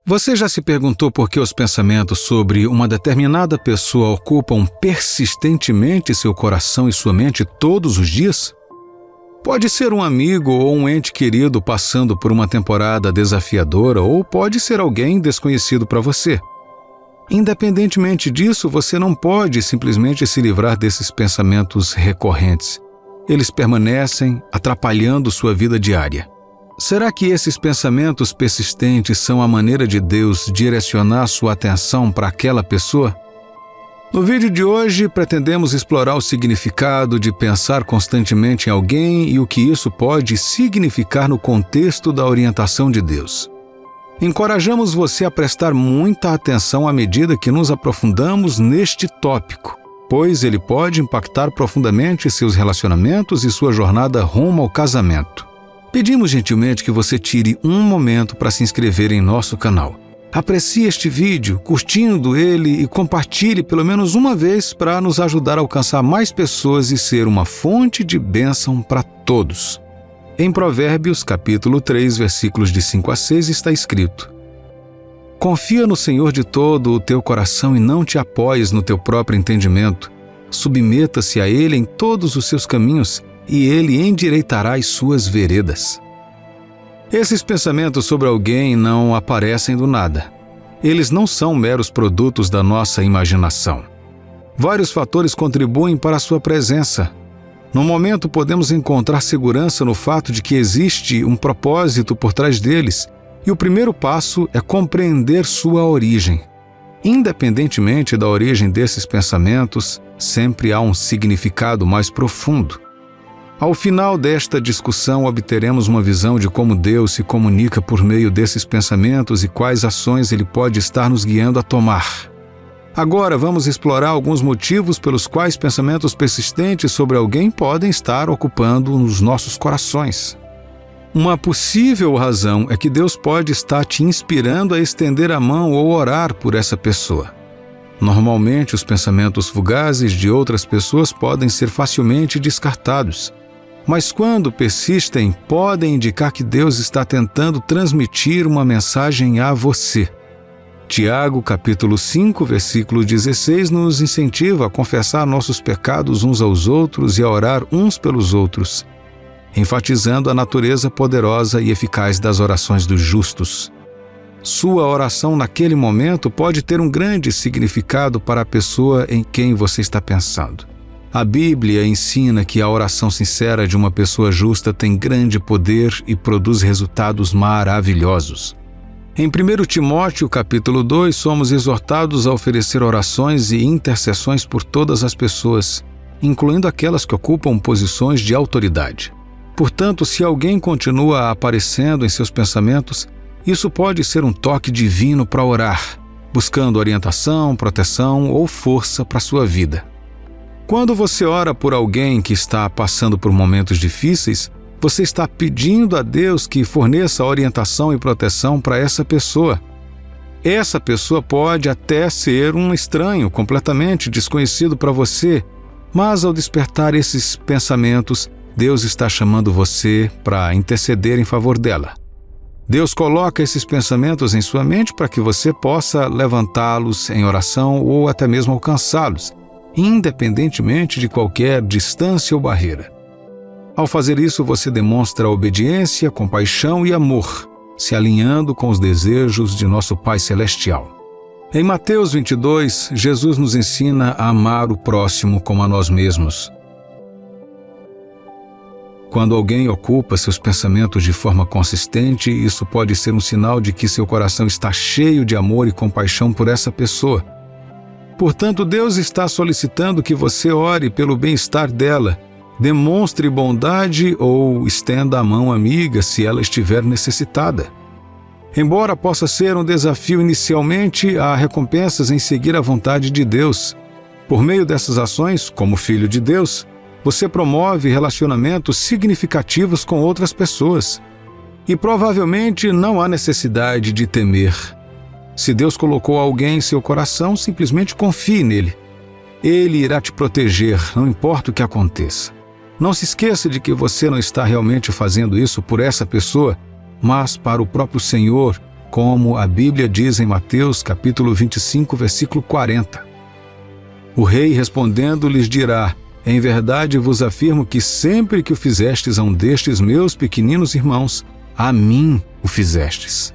Você já se perguntou por que os pensamentos sobre uma determinada pessoa ocupam persistentemente seu coração e sua mente todos os dias? Pode ser um amigo ou um ente querido passando por uma temporada desafiadora, ou pode ser alguém desconhecido para você. Independentemente disso, você não pode simplesmente se livrar desses pensamentos recorrentes. Eles permanecem atrapalhando sua vida diária. Será que esses pensamentos persistentes são a maneira de Deus direcionar sua atenção para aquela pessoa? No vídeo de hoje, pretendemos explorar o significado de pensar constantemente em alguém e o que isso pode significar no contexto da orientação de Deus. Encorajamos você a prestar muita atenção à medida que nos aprofundamos neste tópico, pois ele pode impactar profundamente seus relacionamentos e sua jornada rumo ao casamento. Pedimos gentilmente que você tire um momento para se inscrever em nosso canal. Aprecie este vídeo, curtindo ele e compartilhe pelo menos uma vez para nos ajudar a alcançar mais pessoas e ser uma fonte de bênção para todos. Em Provérbios, capítulo 3, versículos de 5 a 6, está escrito: Confia no Senhor de todo o teu coração e não te apoies no teu próprio entendimento. Submeta-se a Ele em todos os seus caminhos e Ele endireitará as suas veredas. Esses pensamentos sobre alguém não aparecem do nada. Eles não são meros produtos da nossa imaginação. Vários fatores contribuem para a sua presença. No momento, podemos encontrar segurança no fato de que existe um propósito por trás deles, e o primeiro passo é compreender sua origem. Independentemente da origem desses pensamentos, sempre há um significado mais profundo. Ao final desta discussão, obteremos uma visão de como Deus se comunica por meio desses pensamentos e quais ações Ele pode estar nos guiando a tomar. Agora, vamos explorar alguns motivos pelos quais pensamentos persistentes sobre alguém podem estar ocupando os nossos corações. Uma possível razão é que Deus pode estar te inspirando a estender a mão ou orar por essa pessoa. Normalmente, os pensamentos fugazes de outras pessoas podem ser facilmente descartados. Mas quando persistem, podem indicar que Deus está tentando transmitir uma mensagem a você. Tiago, capítulo 5, versículo 16, nos incentiva a confessar nossos pecados uns aos outros e a orar uns pelos outros, enfatizando a natureza poderosa e eficaz das orações dos justos. Sua oração naquele momento pode ter um grande significado para a pessoa em quem você está pensando. A Bíblia ensina que a oração sincera de uma pessoa justa tem grande poder e produz resultados maravilhosos. Em 1 Timóteo, capítulo 2, somos exortados a oferecer orações e intercessões por todas as pessoas, incluindo aquelas que ocupam posições de autoridade. Portanto, se alguém continua aparecendo em seus pensamentos, isso pode ser um toque divino para orar, buscando orientação, proteção ou força para sua vida. Quando você ora por alguém que está passando por momentos difíceis, você está pedindo a Deus que forneça orientação e proteção para essa pessoa. Essa pessoa pode até ser um estranho, completamente desconhecido para você, mas ao despertar esses pensamentos, Deus está chamando você para interceder em favor dela. Deus coloca esses pensamentos em sua mente para que você possa levantá-los em oração ou até mesmo alcançá-los, independentemente de qualquer distância ou barreira. Ao fazer isso, você demonstra obediência, compaixão e amor, se alinhando com os desejos de nosso Pai Celestial. Em Mateus 22, Jesus nos ensina a amar o próximo como a nós mesmos. Quando alguém ocupa seus pensamentos de forma consistente, isso pode ser um sinal de que seu coração está cheio de amor e compaixão por essa pessoa. Portanto, Deus está solicitando que você ore pelo bem-estar dela, demonstre bondade ou estenda a mão amiga se ela estiver necessitada. Embora possa ser um desafio inicialmente, há recompensas em seguir a vontade de Deus. Por meio dessas ações, como filho de Deus, você promove relacionamentos significativos com outras pessoas. E provavelmente não há necessidade de temer. Se Deus colocou alguém em seu coração, simplesmente confie nele. Ele irá te proteger, não importa o que aconteça. Não se esqueça de que você não está realmente fazendo isso por essa pessoa, mas para o próprio Senhor, como a Bíblia diz em Mateus capítulo 25, versículo 40. O rei respondendo lhes dirá: em verdade vos afirmo que sempre que o fizestes a um destes meus pequeninos irmãos, a mim o fizestes.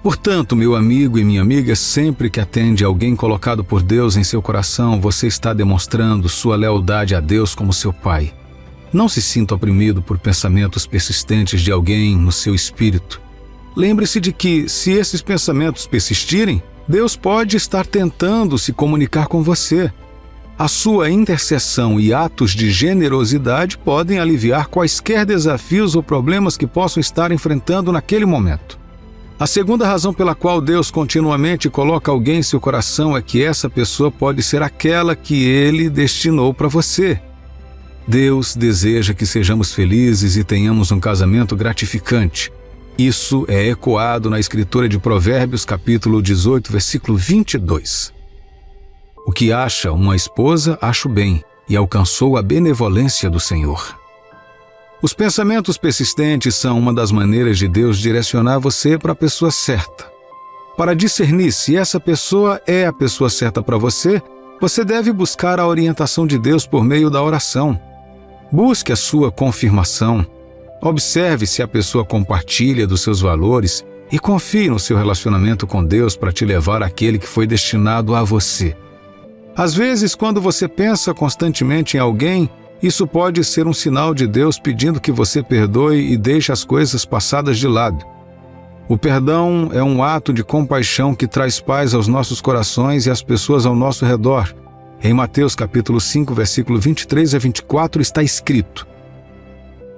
Portanto, meu amigo e minha amiga, sempre que atende alguém colocado por Deus em seu coração, você está demonstrando sua lealdade a Deus como seu Pai. Não se sinta oprimido por pensamentos persistentes de alguém no seu espírito. Lembre-se de que, se esses pensamentos persistirem, Deus pode estar tentando se comunicar com você. A sua intercessão e atos de generosidade podem aliviar quaisquer desafios ou problemas que possam estar enfrentando naquele momento. A segunda razão pela qual Deus continuamente coloca alguém em seu coração é que essa pessoa pode ser aquela que Ele destinou para você. Deus deseja que sejamos felizes e tenhamos um casamento gratificante. Isso é ecoado na Escritura de Provérbios, capítulo 18, versículo 22. O que acha uma esposa, acha o bem, e alcançou a benevolência do Senhor. Os pensamentos persistentes são uma das maneiras de Deus direcionar você para a pessoa certa. Para discernir se essa pessoa é a pessoa certa para você, você deve buscar a orientação de Deus por meio da oração. Busque a sua confirmação. Observe se a pessoa compartilha dos seus valores e confie no seu relacionamento com Deus para te levar àquele que foi destinado a você. Às vezes, quando você pensa constantemente em alguém, isso pode ser um sinal de Deus pedindo que você perdoe e deixe as coisas passadas de lado. O perdão é um ato de compaixão que traz paz aos nossos corações e às pessoas ao nosso redor. Em Mateus capítulo 5, versículo 23 a 24 está escrito: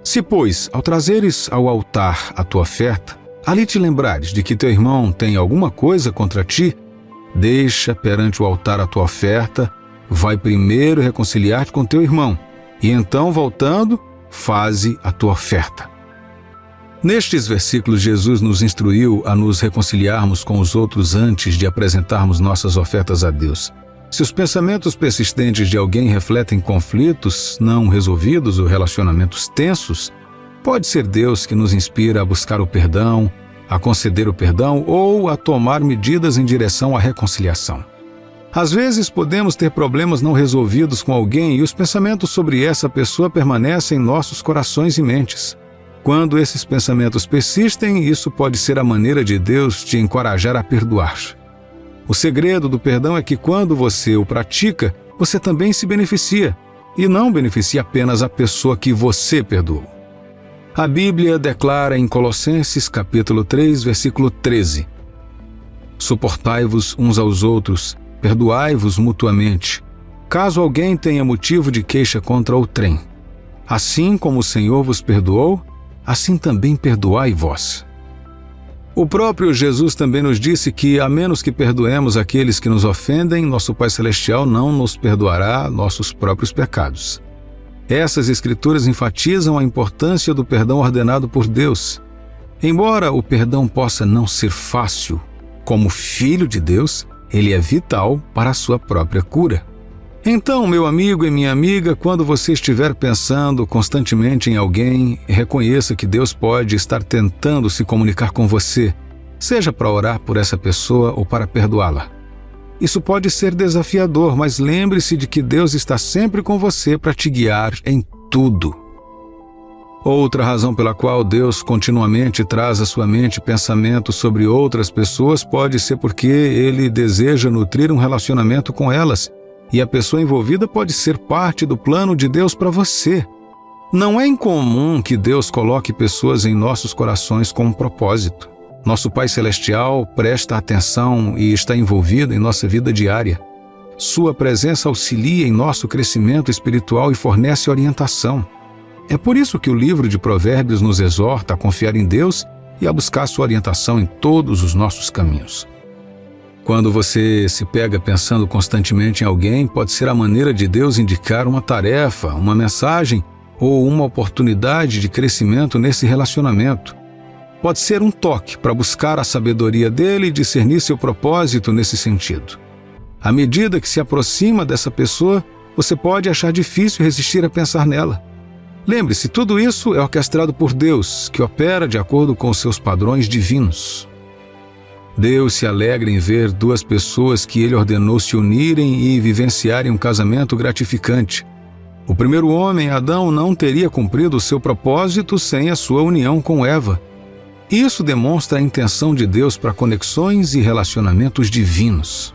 se, pois, ao trazeres ao altar a tua oferta, ali te lembrares de que teu irmão tem alguma coisa contra ti, deixa perante o altar a tua oferta, vai primeiro reconciliar-te com teu irmão, e então, voltando, faze a tua oferta. Nestes versículos, Jesus nos instruiu a nos reconciliarmos com os outros antes de apresentarmos nossas ofertas a Deus. Se os pensamentos persistentes de alguém refletem conflitos não resolvidos ou relacionamentos tensos, pode ser Deus que nos inspira a buscar o perdão, a conceder o perdão ou a tomar medidas em direção à reconciliação. Às vezes podemos ter problemas não resolvidos com alguém e os pensamentos sobre essa pessoa permanecem em nossos corações e mentes. Quando esses pensamentos persistem, isso pode ser a maneira de Deus te encorajar a perdoar. O segredo do perdão é que quando você o pratica, você também se beneficia, e não beneficia apenas a pessoa que você perdoou. A Bíblia declara em Colossenses capítulo 3, versículo 13: suportai-vos uns aos outros, perdoai-vos mutuamente, caso alguém tenha motivo de queixa contra outrem. Assim como o Senhor vos perdoou, assim também perdoai vós. O próprio Jesus também nos disse que, a menos que perdoemos aqueles que nos ofendem, nosso Pai Celestial não nos perdoará nossos próprios pecados. Essas escrituras enfatizam a importância do perdão ordenado por Deus. Embora o perdão possa não ser fácil, como filho de Deus, ele é vital para a sua própria cura. Então, meu amigo e minha amiga, quando você estiver pensando constantemente em alguém, reconheça que Deus pode estar tentando se comunicar com você, seja para orar por essa pessoa ou para perdoá-la. Isso pode ser desafiador, mas lembre-se de que Deus está sempre com você para te guiar em tudo. Outra razão pela qual Deus continuamente traz à sua mente pensamentos sobre outras pessoas pode ser porque Ele deseja nutrir um relacionamento com elas, e a pessoa envolvida pode ser parte do plano de Deus para você. Não é incomum que Deus coloque pessoas em nossos corações com um propósito. Nosso Pai Celestial presta atenção e está envolvido em nossa vida diária. Sua presença auxilia em nosso crescimento espiritual e fornece orientação. É por isso que o livro de Provérbios nos exorta a confiar em Deus e a buscar sua orientação em todos os nossos caminhos. Quando você se pega pensando constantemente em alguém, pode ser a maneira de Deus indicar uma tarefa, uma mensagem ou uma oportunidade de crescimento nesse relacionamento. Pode ser um toque para buscar a sabedoria dele e discernir seu propósito nesse sentido. À medida que se aproxima dessa pessoa, você pode achar difícil resistir a pensar nela. Lembre-se, tudo isso é orquestrado por Deus, que opera de acordo com os seus padrões divinos. Deus se alegra em ver duas pessoas que Ele ordenou se unirem e vivenciarem um casamento gratificante. O primeiro homem, Adão, não teria cumprido o seu propósito sem a sua união com Eva. Isso demonstra a intenção de Deus para conexões e relacionamentos divinos.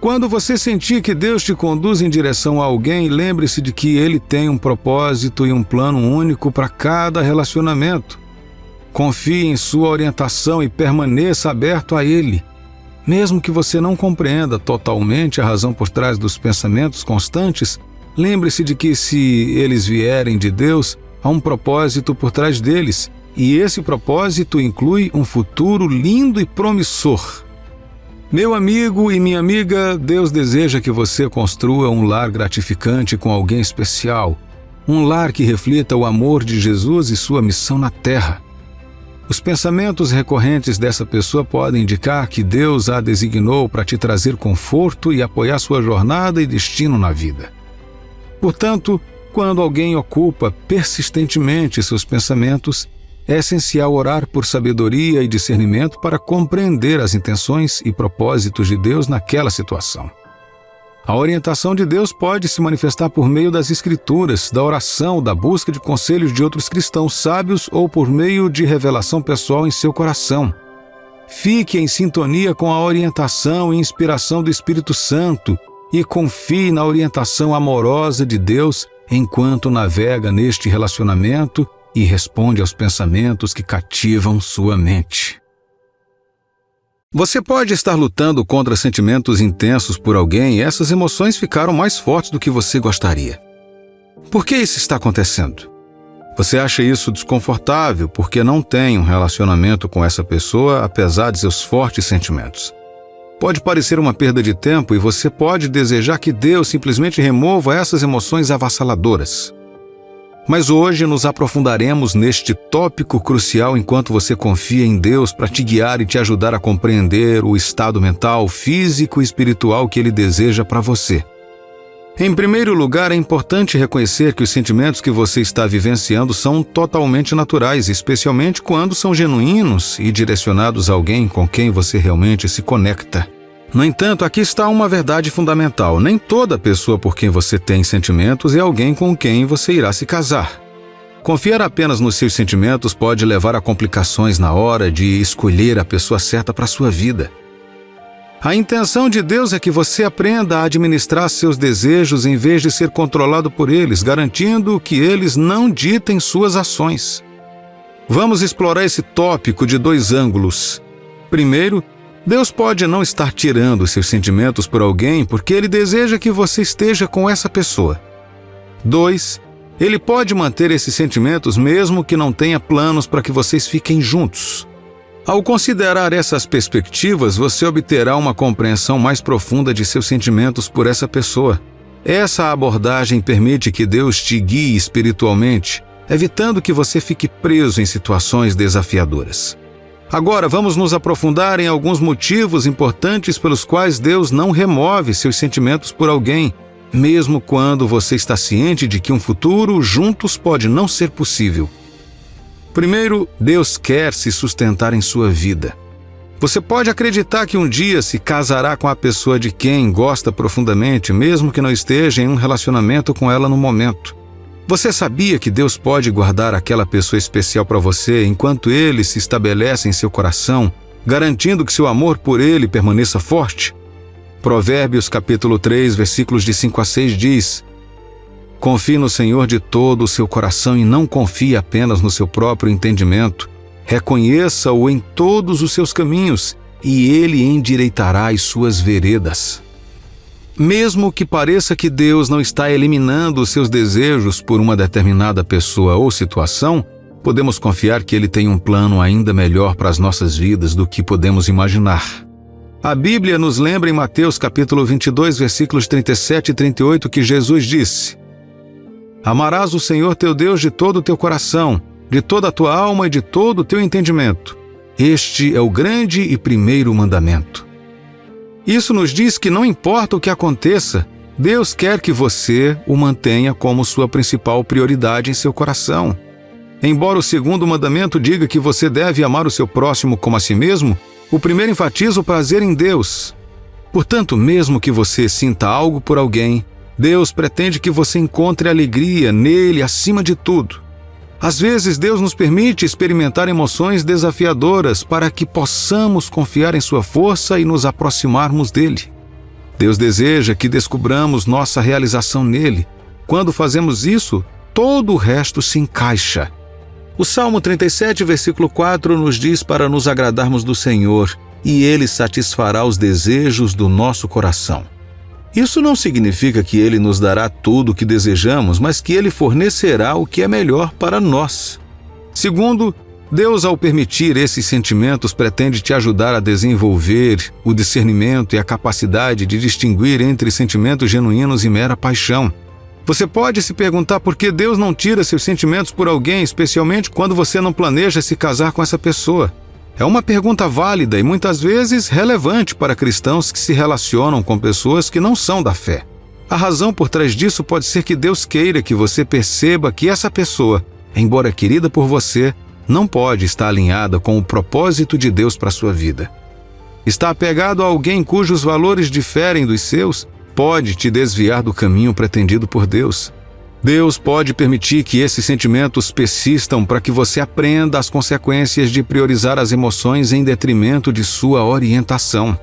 Quando você sentir que Deus te conduz em direção a alguém, lembre-se de que Ele tem um propósito e um plano único para cada relacionamento. Confie em sua orientação e permaneça aberto a Ele. Mesmo que você não compreenda totalmente a razão por trás dos pensamentos constantes, lembre-se de que se eles vierem de Deus, há um propósito por trás deles, e esse propósito inclui um futuro lindo e promissor. Meu amigo e minha amiga, Deus deseja que você construa um lar gratificante com alguém especial, um lar que reflita o amor de Jesus e sua missão na terra. Os pensamentos recorrentes dessa pessoa podem indicar que Deus a designou para te trazer conforto e apoiar sua jornada e destino na vida. Portanto, quando alguém ocupa persistentemente seus pensamentos, é essencial orar por sabedoria e discernimento para compreender as intenções e propósitos de Deus naquela situação. A orientação de Deus pode se manifestar por meio das Escrituras, da oração, da busca de conselhos de outros cristãos sábios ou por meio de revelação pessoal em seu coração. Fique em sintonia com a orientação e inspiração do Espírito Santo e confie na orientação amorosa de Deus enquanto navega neste relacionamento e responde aos pensamentos que cativam sua mente. Você pode estar lutando contra sentimentos intensos por alguém e essas emoções ficaram mais fortes do que você gostaria. Por que isso está acontecendo? Você acha isso desconfortável porque não tem um relacionamento com essa pessoa apesar de seus fortes sentimentos. Pode parecer uma perda de tempo e você pode desejar que Deus simplesmente remova essas emoções avassaladoras. Mas hoje nos aprofundaremos neste tópico crucial enquanto você confia em Deus para te guiar e te ajudar a compreender o estado mental, físico e espiritual que Ele deseja para você. Em primeiro lugar, é importante reconhecer que os sentimentos que você está vivenciando são totalmente naturais, especialmente quando são genuínos e direcionados a alguém com quem você realmente se conecta. No entanto, aqui está uma verdade fundamental. Nem toda pessoa por quem você tem sentimentos é alguém com quem você irá se casar. Confiar apenas nos seus sentimentos pode levar a complicações na hora de escolher a pessoa certa para a sua vida. A intenção de Deus é que você aprenda a administrar seus desejos em vez de ser controlado por eles, garantindo que eles não ditem suas ações. Vamos explorar esse tópico de dois ângulos. Primeiro, Deus pode não estar tirando seus sentimentos por alguém porque Ele deseja que você esteja com essa pessoa. 2. Ele pode manter esses sentimentos mesmo que não tenha planos para que vocês fiquem juntos. Ao considerar essas perspectivas, você obterá uma compreensão mais profunda de seus sentimentos por essa pessoa. Essa abordagem permite que Deus te guie espiritualmente, evitando que você fique preso em situações desafiadoras. Agora, vamos nos aprofundar em alguns motivos importantes pelos quais Deus não remove seus sentimentos por alguém, mesmo quando você está ciente de que um futuro juntos pode não ser possível. Primeiro, Deus quer se sustentar em sua vida. Você pode acreditar que um dia se casará com a pessoa de quem gosta profundamente, mesmo que não esteja em um relacionamento com ela no momento. Você sabia que Deus pode guardar aquela pessoa especial para você enquanto Ele se estabelece em seu coração, garantindo que seu amor por Ele permaneça forte? Provérbios capítulo 3, versículos de 5 a 6 diz: Confie no Senhor de todo o seu coração e não confie apenas no seu próprio entendimento. Reconheça-o em todos os seus caminhos e Ele endireitará as suas veredas. Mesmo que pareça que Deus não está eliminando os seus desejos por uma determinada pessoa ou situação, podemos confiar que Ele tem um plano ainda melhor para as nossas vidas do que podemos imaginar. A Bíblia nos lembra em Mateus capítulo 22, versículos 37 e 38 que Jesus disse: Amarás o Senhor teu Deus de todo o teu coração, de toda a tua alma e de todo o teu entendimento. Este é o grande e primeiro mandamento. Isso nos diz que não importa o que aconteça, Deus quer que você o mantenha como sua principal prioridade em seu coração. Embora o segundo mandamento diga que você deve amar o seu próximo como a si mesmo, O primeiro enfatiza o prazer em Deus. Portanto, mesmo que você sinta algo por alguém, Deus pretende que você encontre alegria nele acima de tudo. Às vezes, Deus nos permite experimentar emoções desafiadoras para que possamos confiar em sua força e nos aproximarmos dele. Deus deseja que descubramos nossa realização nele. Quando fazemos isso, todo o resto se encaixa. O Salmo 37, versículo 4 nos diz para nos agradarmos do Senhor, e Ele satisfará os desejos do nosso coração. Isso não significa que Ele nos dará tudo o que desejamos, mas que Ele fornecerá o que é melhor para nós. Segundo, Deus, ao permitir esses sentimentos, pretende te ajudar a desenvolver o discernimento e a capacidade de distinguir entre sentimentos genuínos e mera paixão. Você pode se perguntar por que Deus não tira seus sentimentos por alguém, especialmente quando você não planeja se casar com essa pessoa. É uma pergunta válida e muitas vezes relevante para cristãos que se relacionam com pessoas que não são da fé. A razão por trás disso pode ser que Deus queira que você perceba que essa pessoa, embora querida por você, não pode estar alinhada com o propósito de Deus para a sua vida. Estar apegado a alguém cujos valores diferem dos seus pode te desviar do caminho pretendido por Deus. Deus pode permitir que esses sentimentos persistam para que você aprenda as consequências de priorizar as emoções em detrimento de sua orientação.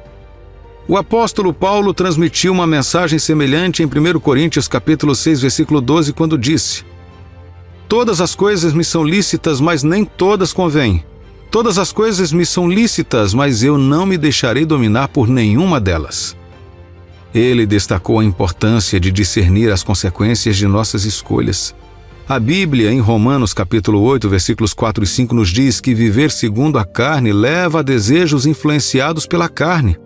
O apóstolo Paulo transmitiu uma mensagem semelhante em 1 Coríntios capítulo 6, versículo 12, quando disse: "Todas as coisas me são lícitas, mas nem todas convêm. Todas as coisas me são lícitas, mas eu não me deixarei dominar por nenhuma delas." Ele destacou a importância de discernir as consequências de nossas escolhas. A Bíblia, em Romanos capítulo 8, versículos 4 e 5, nos diz que viver segundo a carne leva a desejos influenciados pela carne.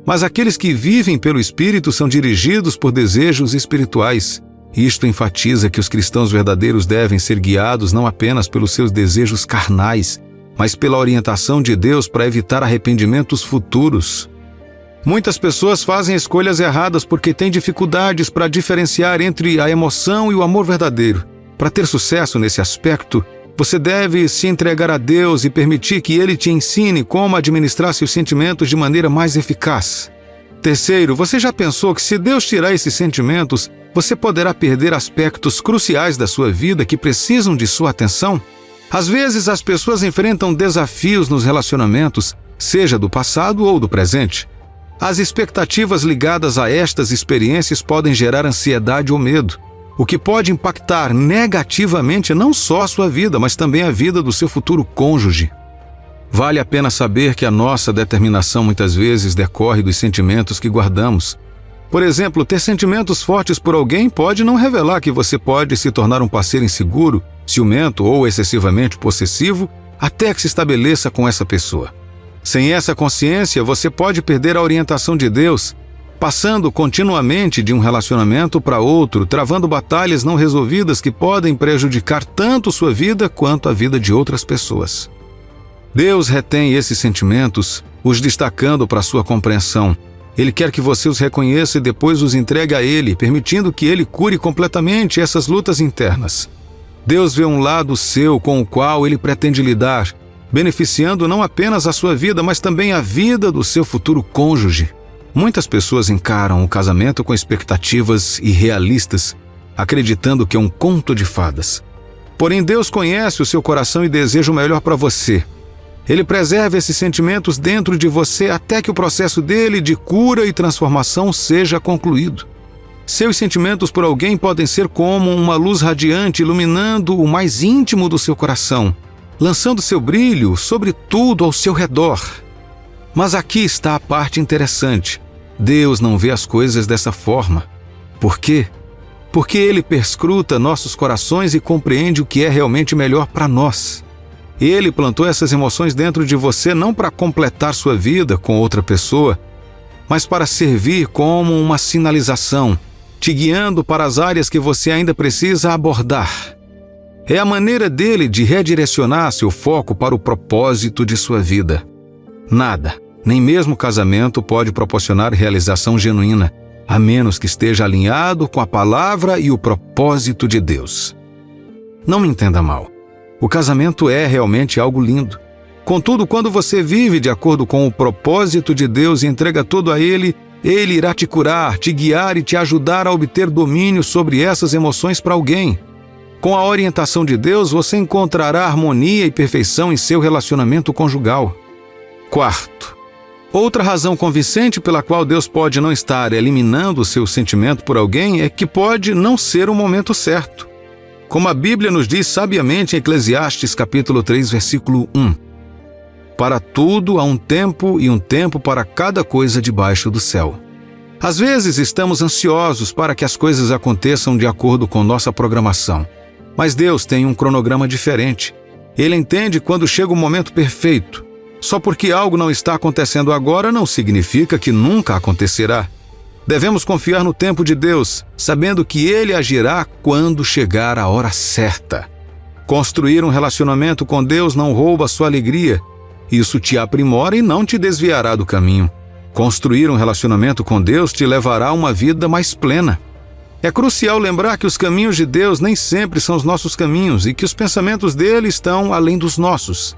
Mas aqueles que vivem pelo Espírito são dirigidos por desejos espirituais. Isto enfatiza que os cristãos verdadeiros devem ser guiados não apenas pelos seus desejos carnais, mas pela orientação de Deus para evitar arrependimentos futuros. Muitas pessoas fazem escolhas erradas porque têm dificuldades para diferenciar entre a emoção e o amor verdadeiro. Para ter sucesso nesse aspecto, você deve se entregar a Deus e permitir que Ele te ensine como administrar seus sentimentos de maneira mais eficaz. Terceiro, você já pensou que se Deus tirar esses sentimentos, você poderá perder aspectos cruciais da sua vida que precisam de sua atenção? Às vezes, as pessoas enfrentam desafios nos relacionamentos, seja do passado ou do presente. As expectativas ligadas a estas experiências podem gerar ansiedade ou medo, o que pode impactar negativamente não só a sua vida, mas também a vida do seu futuro cônjuge. Vale a pena saber que a nossa determinação muitas vezes decorre dos sentimentos que guardamos. Por exemplo, ter sentimentos fortes por alguém pode não revelar que você pode se tornar um parceiro inseguro, ciumento ou excessivamente possessivo até que se estabeleça com essa pessoa. Sem essa consciência, você pode perder a orientação de Deus, passando continuamente de um relacionamento para outro, travando batalhas não resolvidas que podem prejudicar tanto sua vida quanto a vida de outras pessoas. Deus retém esses sentimentos, os destacando para sua compreensão. Ele quer que você os reconheça e depois os entregue a Ele, permitindo que Ele cure completamente essas lutas internas. Deus vê um lado seu com o qual Ele pretende lidar, beneficiando não apenas a sua vida, mas também a vida do seu futuro cônjuge. Muitas pessoas encaram o casamento com expectativas irrealistas, acreditando que é um conto de fadas. Porém, Deus conhece o seu coração e deseja o melhor para você. Ele preserva esses sentimentos dentro de você até que o processo dele de cura e transformação seja concluído. Seus sentimentos por alguém podem ser como uma luz radiante iluminando o mais íntimo do seu coração, lançando seu brilho sobre tudo ao seu redor. Mas aqui está a parte interessante. Deus não vê as coisas dessa forma. Por quê? Porque Ele perscruta nossos corações e compreende o que é realmente melhor para nós. Ele plantou essas emoções dentro de você não para completar sua vida com outra pessoa, mas para servir como uma sinalização, te guiando para as áreas que você ainda precisa abordar. É a maneira dele de redirecionar seu foco para o propósito de sua vida. Nada, nem mesmo o casamento, pode proporcionar realização genuína, a menos que esteja alinhado com a palavra e o propósito de Deus. Não me entenda mal. O casamento é realmente algo lindo. Contudo, quando você vive de acordo com o propósito de Deus e entrega tudo a Ele, Ele irá te curar, te guiar e te ajudar a obter domínio sobre essas emoções para alguém. Com a orientação de Deus, você encontrará harmonia e perfeição em seu relacionamento conjugal. Quarto, outra razão convincente pela qual Deus pode não estar eliminando o seu sentimento por alguém é que pode não ser o momento certo. Como a Bíblia nos diz sabiamente em Eclesiastes capítulo 3, versículo 1. Para tudo há um tempo e um tempo para cada coisa debaixo do céu. Às vezes estamos ansiosos para que as coisas aconteçam de acordo com nossa programação. Mas Deus tem um cronograma diferente. Ele entende quando chega o momento perfeito. Só porque algo não está acontecendo agora não significa que nunca acontecerá. Devemos confiar no tempo de Deus, sabendo que Ele agirá quando chegar a hora certa. Construir um relacionamento com Deus não rouba sua alegria. Isso te aprimora e não te desviará do caminho. Construir um relacionamento com Deus te levará a uma vida mais plena. É crucial lembrar que os caminhos de Deus nem sempre são os nossos caminhos e que os pensamentos dele estão além dos nossos.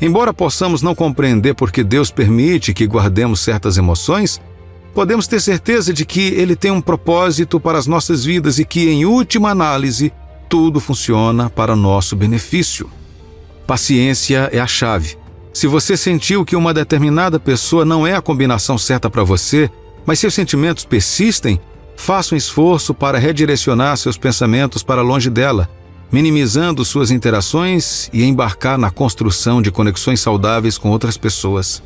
Embora possamos não compreender por que Deus permite que guardemos certas emoções, podemos ter certeza de que Ele tem um propósito para as nossas vidas e que, em última análise, tudo funciona para nosso benefício. Paciência é a chave. Se você sentiu que uma determinada pessoa não é a combinação certa para você, mas seus sentimentos persistem, faça um esforço para redirecionar seus pensamentos para longe dela, minimizando suas interações e embarcar na construção de conexões saudáveis com outras pessoas.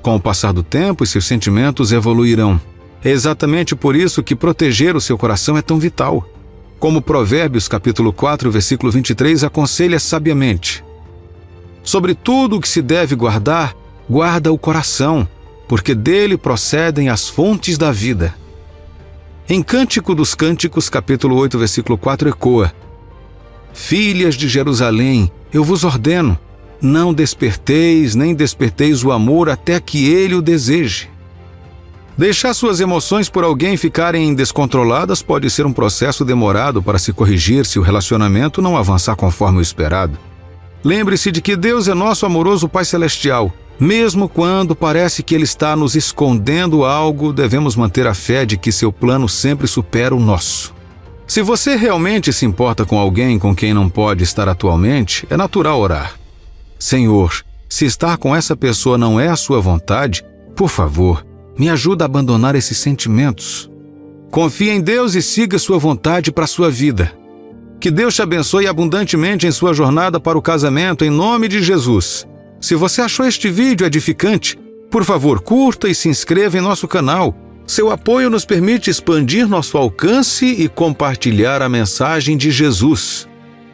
Com o passar do tempo, seus sentimentos evoluirão. É exatamente por isso que proteger o seu coração é tão vital. Como Provérbios capítulo 4, versículo 23 aconselha sabiamente: sobre tudo o que se deve guardar, guarda o coração, porque dele procedem as fontes da vida. Em Cântico dos Cânticos, capítulo 8, versículo 4, ecoa: filhas de Jerusalém, eu vos ordeno, não desperteis nem desperteis o amor até que ele o deseje. Deixar suas emoções por alguém ficarem descontroladas pode ser um processo demorado para se corrigir se o relacionamento não avançar conforme o esperado. Lembre-se de que Deus é nosso amoroso Pai Celestial. Mesmo quando parece que Ele está nos escondendo algo, devemos manter a fé de que seu plano sempre supera o nosso. Se você realmente se importa com alguém com quem não pode estar atualmente, é natural orar: Senhor, se estar com essa pessoa não é a sua vontade, por favor, me ajuda a abandonar esses sentimentos. Confie em Deus e siga sua vontade para a sua vida. Que Deus te abençoe abundantemente em sua jornada para o casamento, em nome de Jesus. Se você achou este vídeo edificante, por favor, curta e se inscreva em nosso canal. Seu apoio nos permite expandir nosso alcance e compartilhar a mensagem de Jesus.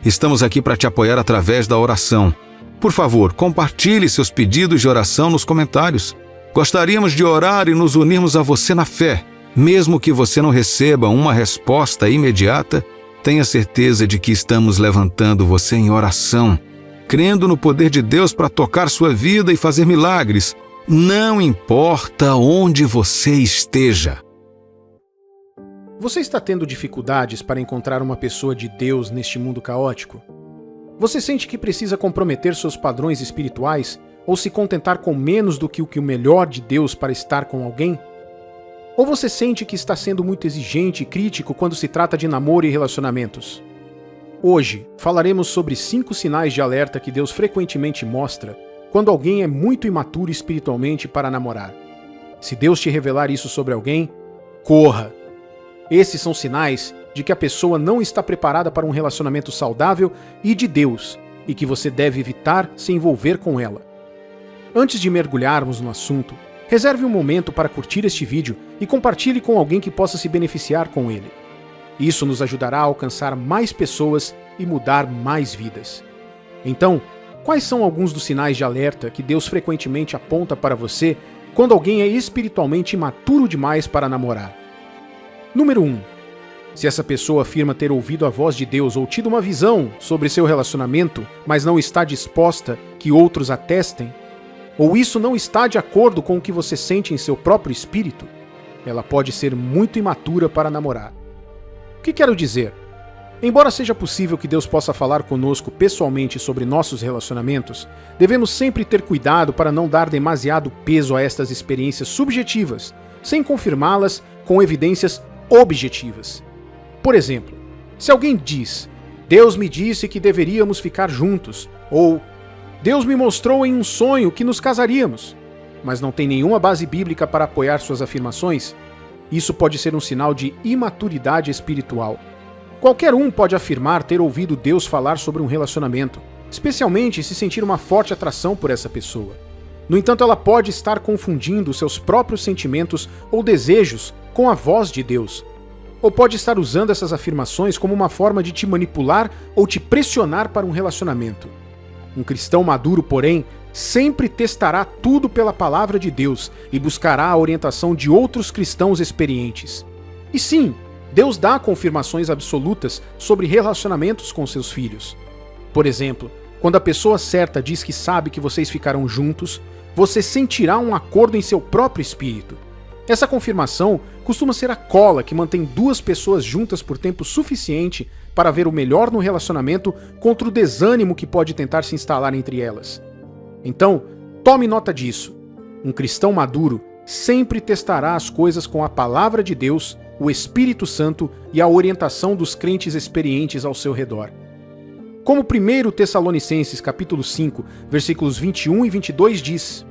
Estamos aqui para te apoiar através da oração. Por favor, compartilhe seus pedidos de oração nos comentários. Gostaríamos de orar e nos unirmos a você na fé. Mesmo que você não receba uma resposta imediata, tenha certeza de que estamos levantando você em oração, crendo no poder de Deus para tocar sua vida e fazer milagres, não importa onde você esteja. Você está tendo dificuldades para encontrar uma pessoa de Deus neste mundo caótico? Você sente que precisa comprometer seus padrões espirituais ou se contentar com menos do que o melhor de Deus para estar com alguém? Ou você sente que está sendo muito exigente e crítico quando se trata de namoro e relacionamentos? Hoje, falaremos sobre 5 sinais de alerta que Deus frequentemente mostra quando alguém é muito imaturo espiritualmente para namorar. Se Deus te revelar isso sobre alguém, corra! Esses são sinais de que a pessoa não está preparada para um relacionamento saudável e de Deus, e que você deve evitar se envolver com ela. Antes de mergulharmos no assunto, reserve um momento para curtir este vídeo e compartilhe com alguém que possa se beneficiar com ele. Isso nos ajudará a alcançar mais pessoas e mudar mais vidas. Então, quais são alguns dos sinais de alerta que Deus frequentemente aponta para você quando alguém é espiritualmente imaturo demais para namorar? Número 1. Se essa pessoa afirma ter ouvido a voz de Deus ou tido uma visão sobre seu relacionamento, mas não está disposta que outros atestem, ou isso não está de acordo com o que você sente em seu próprio espírito, ela pode ser muito imatura para namorar. O que quero dizer? Embora seja possível que Deus possa falar conosco pessoalmente sobre nossos relacionamentos, devemos sempre ter cuidado para não dar demasiado peso a estas experiências subjetivas, sem confirmá-las com evidências objetivas. Por exemplo, se alguém diz: Deus me disse que deveríamos ficar juntos, ou Deus me mostrou em um sonho que nos casaríamos, mas não tem nenhuma base bíblica para apoiar suas afirmações, isso pode ser um sinal de imaturidade espiritual. Qualquer um pode afirmar ter ouvido Deus falar sobre um relacionamento, especialmente se sentir uma forte atração por essa pessoa. No entanto, ela pode estar confundindo seus próprios sentimentos ou desejos com a voz de Deus. Ou pode estar usando essas afirmações como uma forma de te manipular ou te pressionar para um relacionamento. Um cristão maduro, porém, sempre testará tudo pela palavra de Deus e buscará a orientação de outros cristãos experientes. E sim, Deus dá confirmações absolutas sobre relacionamentos com seus filhos. Por exemplo, quando a pessoa certa diz que sabe que vocês ficarão juntos, você sentirá um acordo em seu próprio espírito. Essa confirmação costuma ser a cola que mantém duas pessoas juntas por tempo suficiente para ver o melhor no relacionamento contra o desânimo que pode tentar se instalar entre elas. Então, tome nota disso. Um cristão maduro sempre testará as coisas com a palavra de Deus, o Espírito Santo e a orientação dos crentes experientes ao seu redor. Como 1 Tessalonicenses capítulo 5, versículos 21 e 22 diz: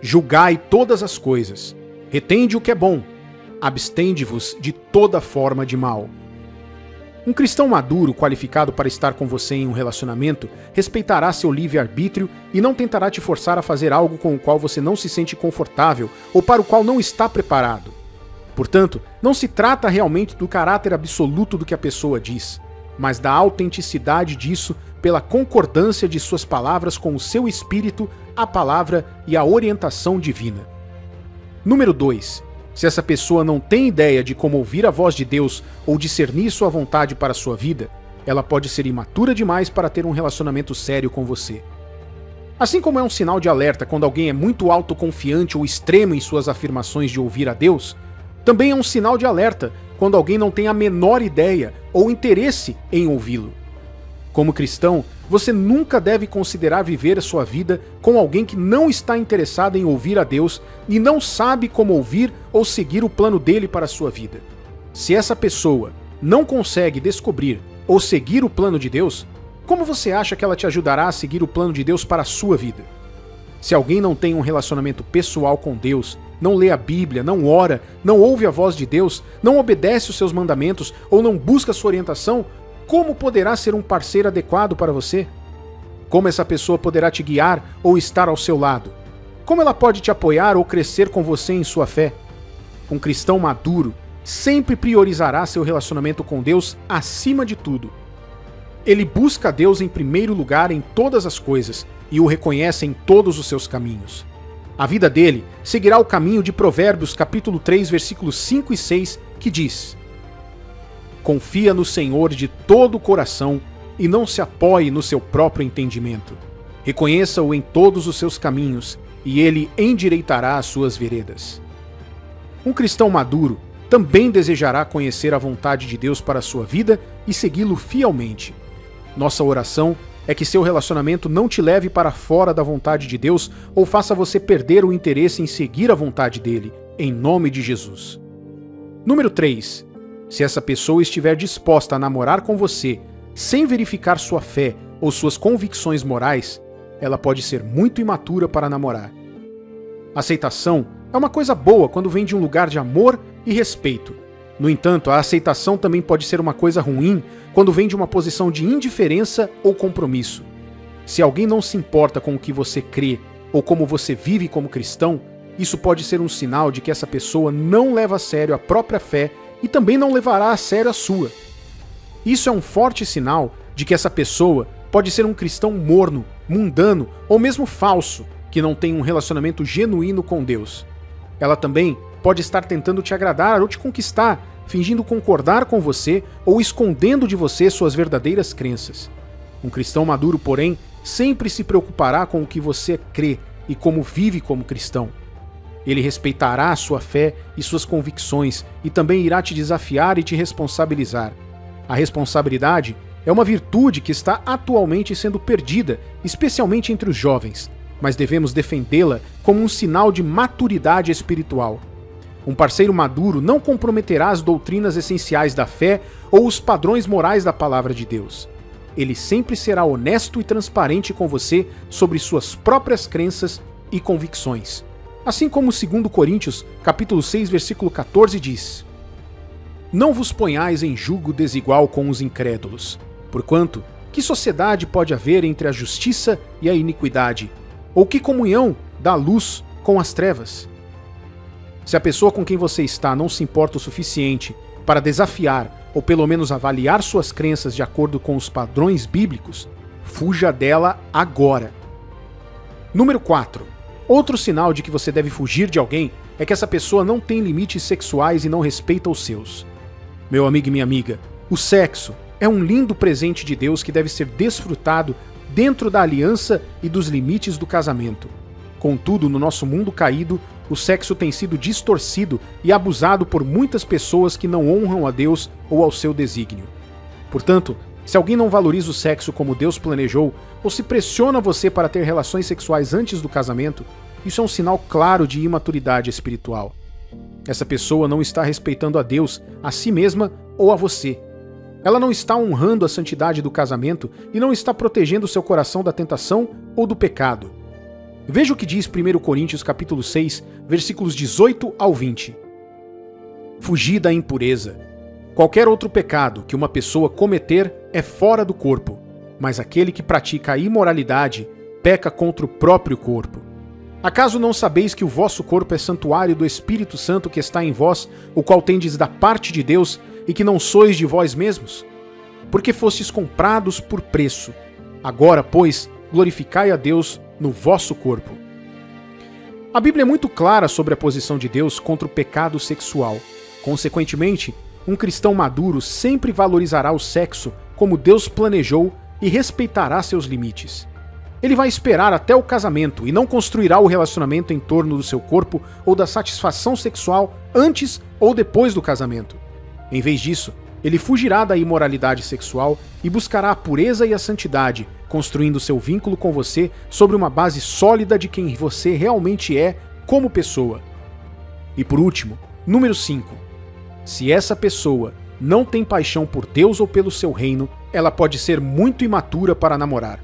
Julgai todas as coisas, retende o que é bom, abstende-vos de toda forma de mal. Um cristão maduro, qualificado para estar com você em um relacionamento, respeitará seu livre-arbítrio e não tentará te forçar a fazer algo com o qual você não se sente confortável ou para o qual não está preparado. Portanto, não se trata realmente do caráter absoluto do que a pessoa diz, mas da autenticidade disso pela concordância de suas palavras com o seu espírito, a palavra e a orientação divina. Número 2. Se essa pessoa não tem ideia de como ouvir a voz de Deus ou discernir sua vontade para a sua vida, ela pode ser imatura demais para ter um relacionamento sério com você. Assim como é um sinal de alerta quando alguém é muito autoconfiante ou extremo em suas afirmações de ouvir a Deus, também é um sinal de alerta quando alguém não tem a menor ideia ou interesse em ouvi-lo. Como cristão, você nunca deve considerar viver a sua vida com alguém que não está interessado em ouvir a Deus e não sabe como ouvir ou seguir o plano dele para a sua vida. Se essa pessoa não consegue descobrir ou seguir o plano de Deus, como você acha que ela te ajudará a seguir o plano de Deus para a sua vida? Se alguém não tem um relacionamento pessoal com Deus, não lê a Bíblia, não ora, não ouve a voz de Deus, não obedece os seus mandamentos ou não busca sua orientação, como poderá ser um parceiro adequado para você? Como essa pessoa poderá te guiar ou estar ao seu lado? Como ela pode te apoiar ou crescer com você em sua fé? Um cristão maduro sempre priorizará seu relacionamento com Deus acima de tudo. Ele busca Deus em primeiro lugar em todas as coisas e o reconhece em todos os seus caminhos. A vida dele seguirá o caminho de Provérbios capítulo 3, versículos 5 e 6, que diz: Confia no Senhor de todo o coração e não se apoie no seu próprio entendimento. Reconheça-o em todos os seus caminhos e ele endireitará as suas veredas. Um cristão maduro também desejará conhecer a vontade de Deus para a sua vida e segui-lo fielmente. Nossa oração é que seu relacionamento não te leve para fora da vontade de Deus ou faça você perder o interesse em seguir a vontade dele, em nome de Jesus. Número 3. Se essa pessoa estiver disposta a namorar com você sem verificar sua fé ou suas convicções morais, ela pode ser muito imatura para namorar. Aceitação é uma coisa boa quando vem de um lugar de amor e respeito. No entanto, a aceitação também pode ser uma coisa ruim quando vem de uma posição de indiferença ou compromisso. Se alguém não se importa com o que você crê ou como você vive como cristão, isso pode ser um sinal de que essa pessoa não leva a sério a própria fé e também não levará a sério a sua. Isso é um forte sinal de que essa pessoa pode ser um cristão morno, mundano ou mesmo falso, que não tem um relacionamento genuíno com Deus. Ela também pode estar tentando te agradar ou te conquistar, fingindo concordar com você ou escondendo de você suas verdadeiras crenças. Um cristão maduro, porém, sempre se preocupará com o que você crê e como vive como cristão. Ele respeitará a sua fé e suas convicções e também irá te desafiar e te responsabilizar. A responsabilidade é uma virtude que está atualmente sendo perdida, especialmente entre os jovens, mas devemos defendê-la como um sinal de maturidade espiritual. Um parceiro maduro não comprometerá as doutrinas essenciais da fé ou os padrões morais da palavra de Deus. Ele sempre será honesto e transparente com você sobre suas próprias crenças e convicções. Assim como 2 Coríntios, capítulo 6, versículo 14 diz: Não vos ponhais em julgo desigual com os incrédulos, porquanto, que sociedade pode haver entre a justiça e a iniquidade? Ou que comunhão da luz com as trevas? Se a pessoa com quem você está não se importa o suficiente para desafiar ou pelo menos avaliar suas crenças de acordo com os padrões bíblicos, fuja dela agora. Número 4. Outro sinal de que você deve fugir de alguém é que essa pessoa não tem limites sexuais e não respeita os seus. Meu amigo e minha amiga, o sexo é um lindo presente de Deus que deve ser desfrutado dentro da aliança e dos limites do casamento. Contudo, no nosso mundo caído, o sexo tem sido distorcido e abusado por muitas pessoas que não honram a Deus ou ao seu desígnio. Portanto, se alguém não valoriza o sexo como Deus planejou, ou se pressiona você para ter relações sexuais antes do casamento, isso é um sinal claro de imaturidade espiritual. Essa pessoa não está respeitando a Deus, a si mesma ou a você. Ela não está honrando a santidade do casamento e não está protegendo seu coração da tentação ou do pecado. Veja o que diz 1 Coríntios capítulo 6, versículos 18 ao 20. Fugir da impureza. Qualquer outro pecado que uma pessoa cometer é fora do corpo, mas aquele que pratica a imoralidade peca contra o próprio corpo. Acaso não sabeis que o vosso corpo é santuário do Espírito Santo que está em vós, o qual tendes da parte de Deus, e que não sois de vós mesmos? Porque fostes comprados por preço. Agora, pois, glorificai a Deus no vosso corpo. A Bíblia é muito clara sobre a posição de Deus contra o pecado sexual. Consequentemente, um cristão maduro sempre valorizará o sexo como Deus planejou e respeitará seus limites. Ele vai esperar até o casamento e não construirá o relacionamento em torno do seu corpo ou da satisfação sexual antes ou depois do casamento. Em vez disso, ele fugirá da imoralidade sexual e buscará a pureza e a santidade, construindo seu vínculo com você sobre uma base sólida de quem você realmente é como pessoa. E por último, número 5. Se essa pessoa não tem paixão por Deus ou pelo seu reino, ela pode ser muito imatura para namorar.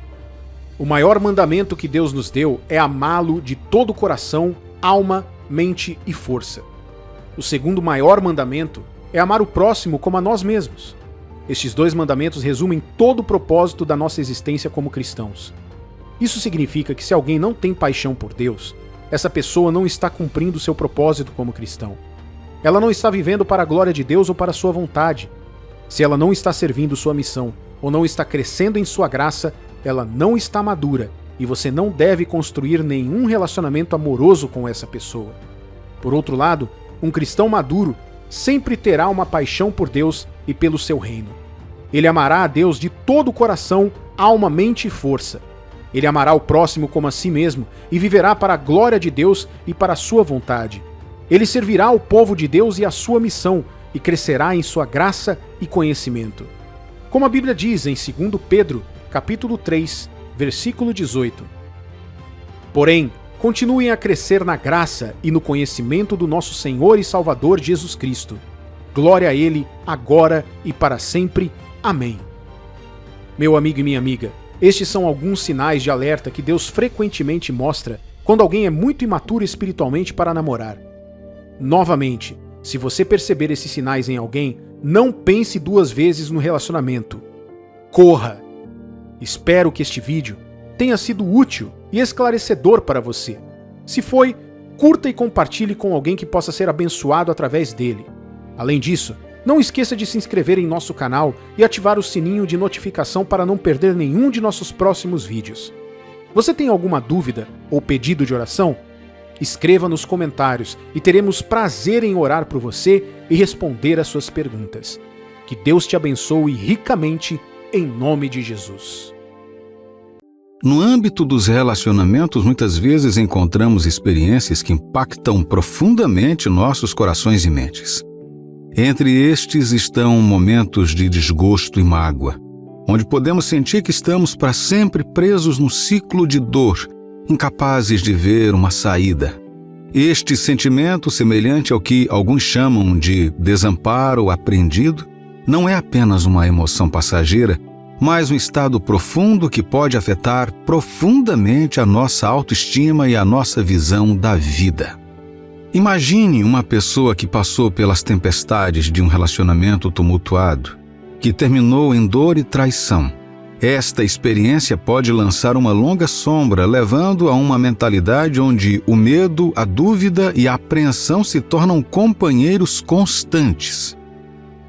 O maior mandamento que Deus nos deu é amá-lo de todo o coração, alma, mente e força. O segundo maior mandamento é amar o próximo como a nós mesmos. Estes dois mandamentos resumem todo o propósito da nossa existência como cristãos. Isso significa que se alguém não tem paixão por Deus, essa pessoa não está cumprindo seu propósito como cristão. Ela não está vivendo para a glória de Deus ou para a sua vontade. Se ela não está servindo sua missão ou não está crescendo em sua graça, ela não está madura e você não deve construir nenhum relacionamento amoroso com essa pessoa. Por outro lado, um cristão maduro sempre terá uma paixão por Deus e pelo seu reino. Ele amará a Deus de todo o coração, alma, mente e força. Ele amará o próximo como a si mesmo e viverá para a glória de Deus e para a sua vontade. Ele servirá ao povo de Deus e a sua missão e crescerá em sua graça e conhecimento. Como a Bíblia diz em 2 Pedro, capítulo 3, versículo 18. Porém, continuem a crescer na graça e no conhecimento do nosso Senhor e Salvador Jesus Cristo. Glória a Ele, agora e para sempre. Amém. Meu amigo e minha amiga, estes são alguns sinais de alerta que Deus frequentemente mostra quando alguém é muito imaturo espiritualmente para namorar. Novamente, se você perceber esses sinais em alguém, não pense duas vezes no relacionamento. Corra! Espero que este vídeo tenha sido útil e esclarecedor para você. Se foi, curta e compartilhe com alguém que possa ser abençoado através dele. Além disso, não esqueça de se inscrever em nosso canal e ativar o sininho de notificação para não perder nenhum de nossos próximos vídeos. Você tem alguma dúvida ou pedido de oração? Escreva nos comentários e teremos prazer em orar por você e responder às suas perguntas. Que Deus te abençoe ricamente em nome de Jesus. No âmbito dos relacionamentos, muitas vezes encontramos experiências que impactam profundamente nossos corações e mentes. Entre estes estão momentos de desgosto e mágoa, onde podemos sentir que estamos para sempre presos num ciclo de dor, incapazes de ver uma saída. Este sentimento, semelhante ao que alguns chamam de desamparo aprendido, não é apenas uma emoção passageira, mas um estado profundo que pode afetar profundamente a nossa autoestima e a nossa visão da vida. Imagine uma pessoa que passou pelas tempestades de um relacionamento tumultuado, que terminou em dor e traição. Esta experiência pode lançar uma longa sombra, levando a uma mentalidade onde o medo, a dúvida e a apreensão se tornam companheiros constantes.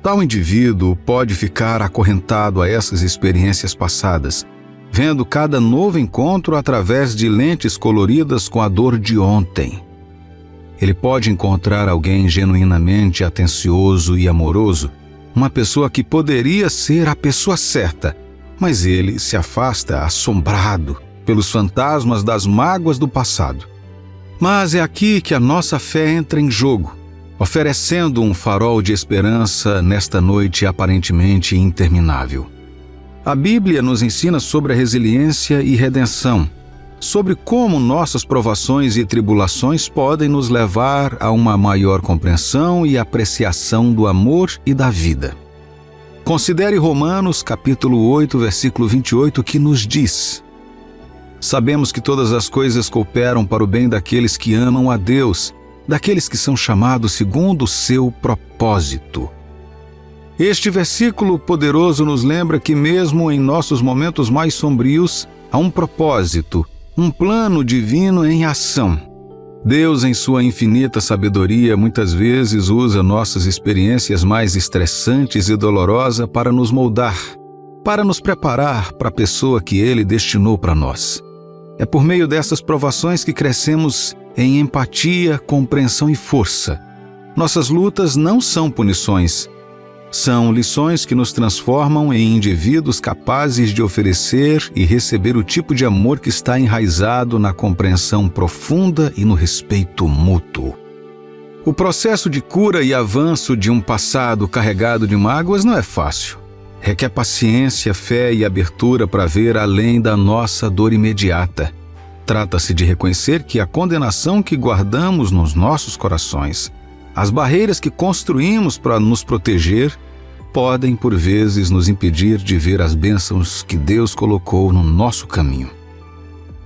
Tal indivíduo pode ficar acorrentado a essas experiências passadas, vendo cada novo encontro através de lentes coloridas com a dor de ontem. Ele pode encontrar alguém genuinamente atencioso e amoroso, uma pessoa que poderia ser a pessoa certa, mas ele se afasta assombrado pelos fantasmas das mágoas do passado. Mas é aqui que a nossa fé entra em jogo, oferecendo um farol de esperança nesta noite aparentemente interminável. A Bíblia nos ensina sobre a resiliência e redenção, sobre como nossas provações e tribulações podem nos levar a uma maior compreensão e apreciação do amor e da vida. Considere Romanos capítulo 8, versículo 28, que nos diz: Sabemos que todas as coisas cooperam para o bem daqueles que amam a Deus, daqueles que são chamados segundo o seu propósito. Este versículo poderoso nos lembra que mesmo em nossos momentos mais sombrios, há um propósito, um plano divino em ação. Deus, em sua infinita sabedoria, muitas vezes usa nossas experiências mais estressantes e dolorosas para nos moldar, para nos preparar para a pessoa que Ele destinou para nós. É por meio dessas provações que crescemos em empatia, compreensão e força. Nossas lutas não são punições. São lições que nos transformam em indivíduos capazes de oferecer e receber o tipo de amor que está enraizado na compreensão profunda e no respeito mútuo. O processo de cura e avanço de um passado carregado de mágoas não é fácil. Requer paciência, fé e abertura para ver além da nossa dor imediata. Trata-se de reconhecer que a condenação que guardamos nos nossos corações, as barreiras que construímos para nos proteger, podem, por vezes, nos impedir de ver as bênçãos que Deus colocou no nosso caminho.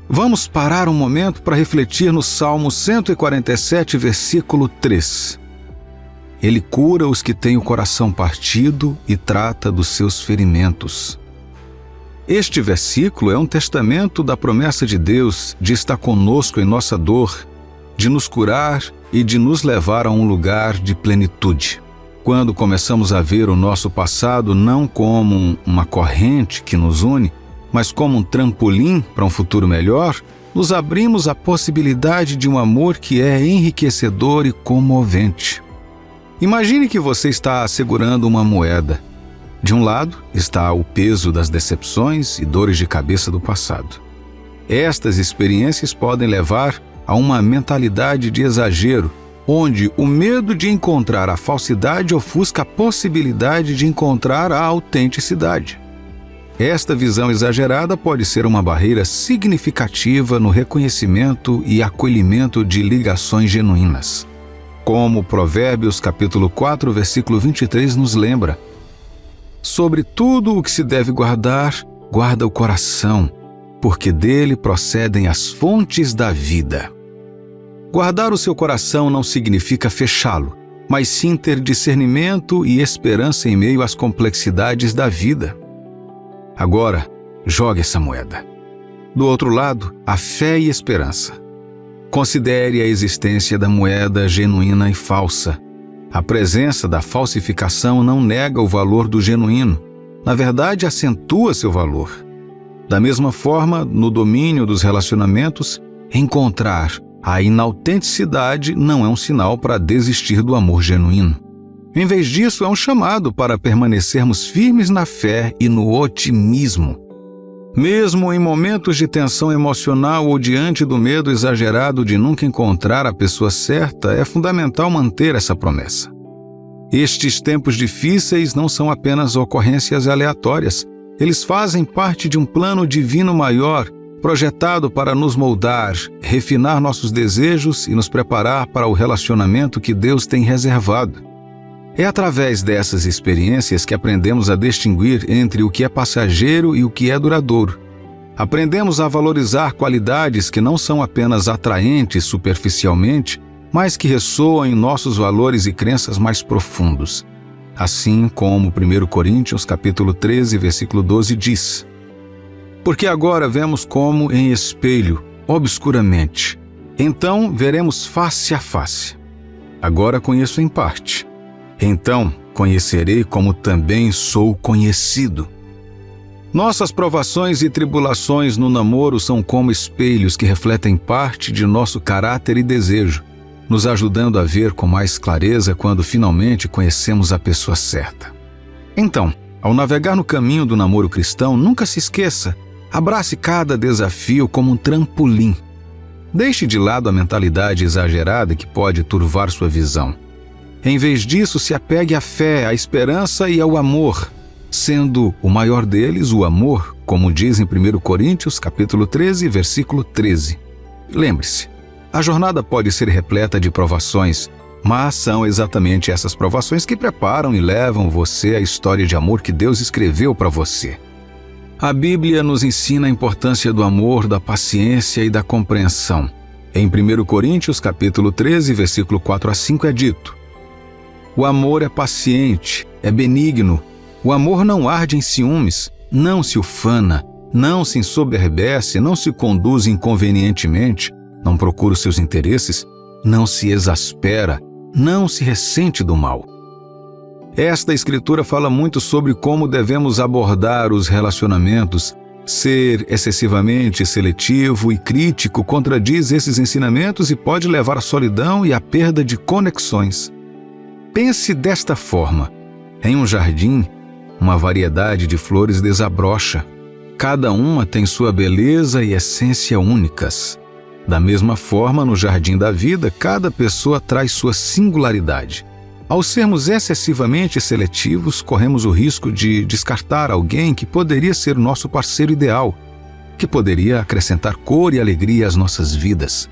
Vamos parar um momento para refletir no Salmo 147, versículo 3. Ele cura os que têm o coração partido e trata dos seus ferimentos. Este versículo é um testamento da promessa de Deus de estar conosco em nossa dor, de nos curar e de nos levar a um lugar de plenitude. Quando começamos a ver o nosso passado não como uma corrente que nos une, mas como um trampolim para um futuro melhor, nos abrimos à possibilidade de um amor que é enriquecedor e comovente. Imagine que você está segurando uma moeda. De um lado está o peso das decepções e dores de cabeça do passado. Estas experiências podem levar a uma mentalidade de exagero, onde o medo de encontrar a falsidade ofusca a possibilidade de encontrar a autenticidade. Esta visão exagerada pode ser uma barreira significativa no reconhecimento e acolhimento de ligações genuínas. Como Provérbios capítulo 4, versículo 23 nos lembra: sobre tudo o que se deve guardar, guarda o coração, porque dele procedem as fontes da vida. Guardar o seu coração não significa fechá-lo, mas sim ter discernimento e esperança em meio às complexidades da vida. Agora, jogue essa moeda. Do outro lado, a fé e esperança. Considere a existência da moeda genuína e falsa. A presença da falsificação não nega o valor do genuíno. Na verdade, acentua seu valor. Da mesma forma, no domínio dos relacionamentos, encontrar a inautenticidade não é um sinal para desistir do amor genuíno. Em vez disso, é um chamado para permanecermos firmes na fé e no otimismo. Mesmo em momentos de tensão emocional ou diante do medo exagerado de nunca encontrar a pessoa certa, é fundamental manter essa promessa. Estes tempos difíceis não são apenas ocorrências aleatórias. Eles fazem parte de um plano divino maior, projetado para nos moldar, refinar nossos desejos e nos preparar para o relacionamento que Deus tem reservado. É através dessas experiências que aprendemos a distinguir entre o que é passageiro e o que é duradouro. Aprendemos a valorizar qualidades que não são apenas atraentes superficialmente, mas que ressoam em nossos valores e crenças mais profundos. Assim como 1 Coríntios capítulo 13, versículo 12 diz: porque agora vemos como em espelho, obscuramente. Então veremos face a face. Agora conheço em parte. Então conhecerei como também sou conhecido. Nossas provações e tribulações no namoro são como espelhos que refletem parte de nosso caráter e desejo, nos ajudando a ver com mais clareza quando finalmente conhecemos a pessoa certa. Então, ao navegar no caminho do namoro cristão, nunca se esqueça, abrace cada desafio como um trampolim. Deixe de lado a mentalidade exagerada que pode turvar sua visão. Em vez disso, se apegue à fé, à esperança e ao amor, sendo o maior deles o amor, como diz em 1 Coríntios capítulo 13, versículo 13. Lembre-se, a jornada pode ser repleta de provações, mas são exatamente essas provações que preparam e levam você à história de amor que Deus escreveu para você. A Bíblia nos ensina a importância do amor, da paciência e da compreensão. Em 1 Coríntios capítulo 13, versículo 4 a 5 é dito: o amor é paciente, é benigno. O amor não arde em ciúmes, não se ufana, não se ensoberbece, não se conduz inconvenientemente, não procura os seus interesses, não se exaspera, não se ressente do mal. Esta escritura fala muito sobre como devemos abordar os relacionamentos. Ser excessivamente seletivo e crítico contradiz esses ensinamentos e pode levar à solidão e à perda de conexões. Pense desta forma: em um jardim, uma variedade de flores desabrocha. Cada uma tem sua beleza e essência únicas. Da mesma forma, no jardim da vida, cada pessoa traz sua singularidade. Ao sermos excessivamente seletivos, corremos o risco de descartar alguém que poderia ser o nosso parceiro ideal, que poderia acrescentar cor e alegria às nossas vidas.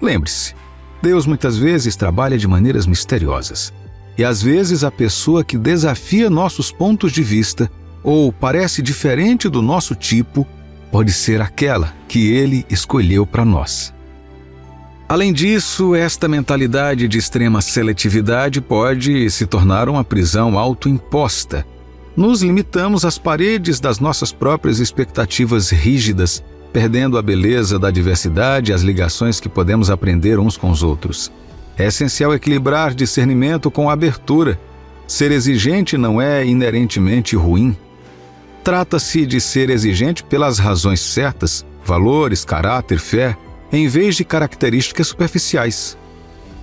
Lembre-se, Deus muitas vezes trabalha de maneiras misteriosas. E às vezes a pessoa que desafia nossos pontos de vista ou parece diferente do nosso tipo pode ser aquela que Ele escolheu para nós. Além disso, esta mentalidade de extrema seletividade pode se tornar uma prisão autoimposta. Nos limitamos às paredes das nossas próprias expectativas rígidas, perdendo a beleza da diversidade e as ligações que podemos aprender uns com os outros. É essencial equilibrar discernimento com abertura. Ser exigente não é inerentemente ruim. Trata-se de ser exigente pelas razões certas, valores, caráter, fé, em vez de características superficiais.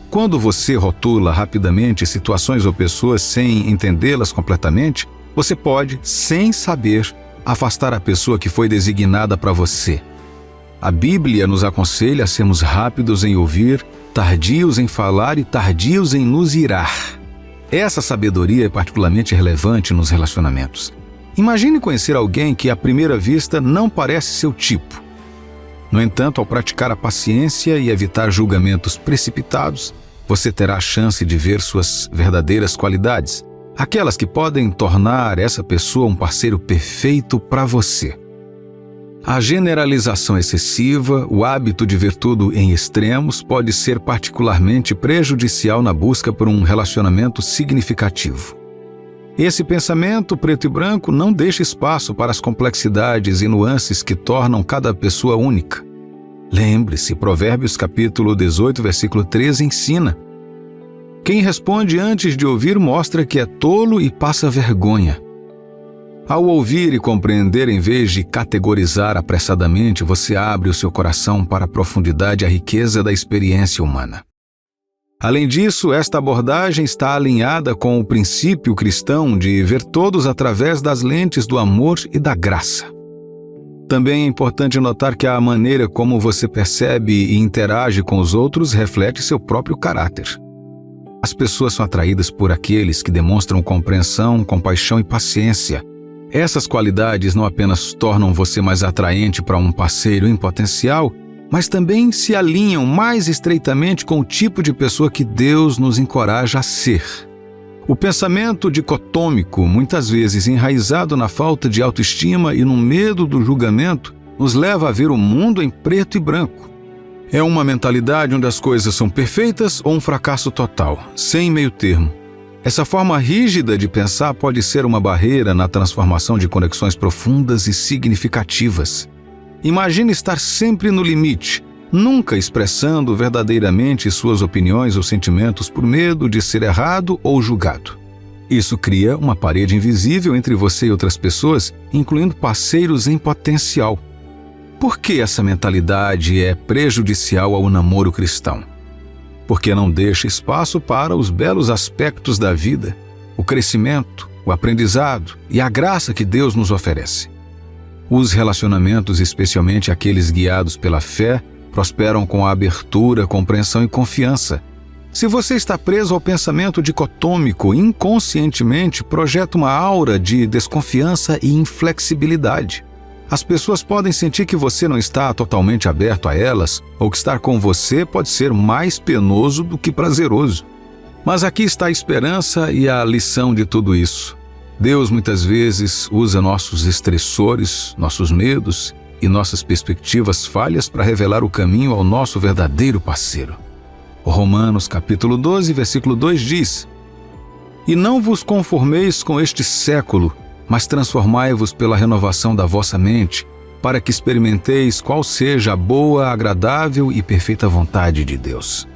Quando você rotula rapidamente situações ou pessoas sem entendê-las completamente, você pode, sem saber, afastar a pessoa que foi designada para você. A Bíblia nos aconselha a sermos rápidos em ouvir, tardios em falar e tardios em nos irar. Essa sabedoria é particularmente relevante nos relacionamentos. Imagine conhecer alguém que à primeira vista não parece seu tipo. No entanto, ao praticar a paciência e evitar julgamentos precipitados, você terá a chance de ver suas verdadeiras qualidades, aquelas que podem tornar essa pessoa um parceiro perfeito para você. A generalização excessiva, o hábito de ver tudo em extremos, pode ser particularmente prejudicial na busca por um relacionamento significativo. Esse pensamento preto e branco não deixa espaço para as complexidades e nuances que tornam cada pessoa única. Lembre-se, Provérbios capítulo 18, versículo 13 ensina: quem responde antes de ouvir mostra que é tolo e passa vergonha. Ao ouvir e compreender em vez de categorizar apressadamente, você abre o seu coração para a profundidade e a riqueza da experiência humana. Além disso, esta abordagem está alinhada com o princípio cristão de ver todos através das lentes do amor e da graça. Também é importante notar que a maneira como você percebe e interage com os outros reflete seu próprio caráter. As pessoas são atraídas por aqueles que demonstram compreensão, compaixão e paciência. Essas qualidades não apenas tornam você mais atraente para um parceiro em potencial, mas também se alinham mais estreitamente com o tipo de pessoa que Deus nos encoraja a ser. O pensamento dicotômico, muitas vezes enraizado na falta de autoestima e no medo do julgamento, nos leva a ver o mundo em preto e branco. É uma mentalidade onde as coisas são perfeitas ou um fracasso total, sem meio termo. Essa forma rígida de pensar pode ser uma barreira na transformação de conexões profundas e significativas. Imagine estar sempre no limite, nunca expressando verdadeiramente suas opiniões ou sentimentos por medo de ser errado ou julgado. Isso cria uma parede invisível entre você e outras pessoas, incluindo parceiros em potencial. Por que essa mentalidade é prejudicial ao namoro cristão? Porque não deixa espaço para os belos aspectos da vida, o crescimento, o aprendizado e a graça que Deus nos oferece. Os relacionamentos, especialmente aqueles guiados pela fé, prosperam com a abertura, compreensão e confiança. Se você está preso ao pensamento dicotômico, inconscientemente projeta uma aura de desconfiança e inflexibilidade. As pessoas podem sentir que você não está totalmente aberto a elas, ou que estar com você pode ser mais penoso do que prazeroso. Mas aqui está a esperança e a lição de tudo isso. Deus muitas vezes usa nossos estressores, nossos medos e nossas perspectivas falhas para revelar o caminho ao nosso verdadeiro parceiro. Romanos capítulo 12, versículo 2 diz: E não vos conformeis com este século, mas transformai-vos pela renovação da vossa mente, para que experimenteis qual seja a boa, agradável e perfeita vontade de Deus.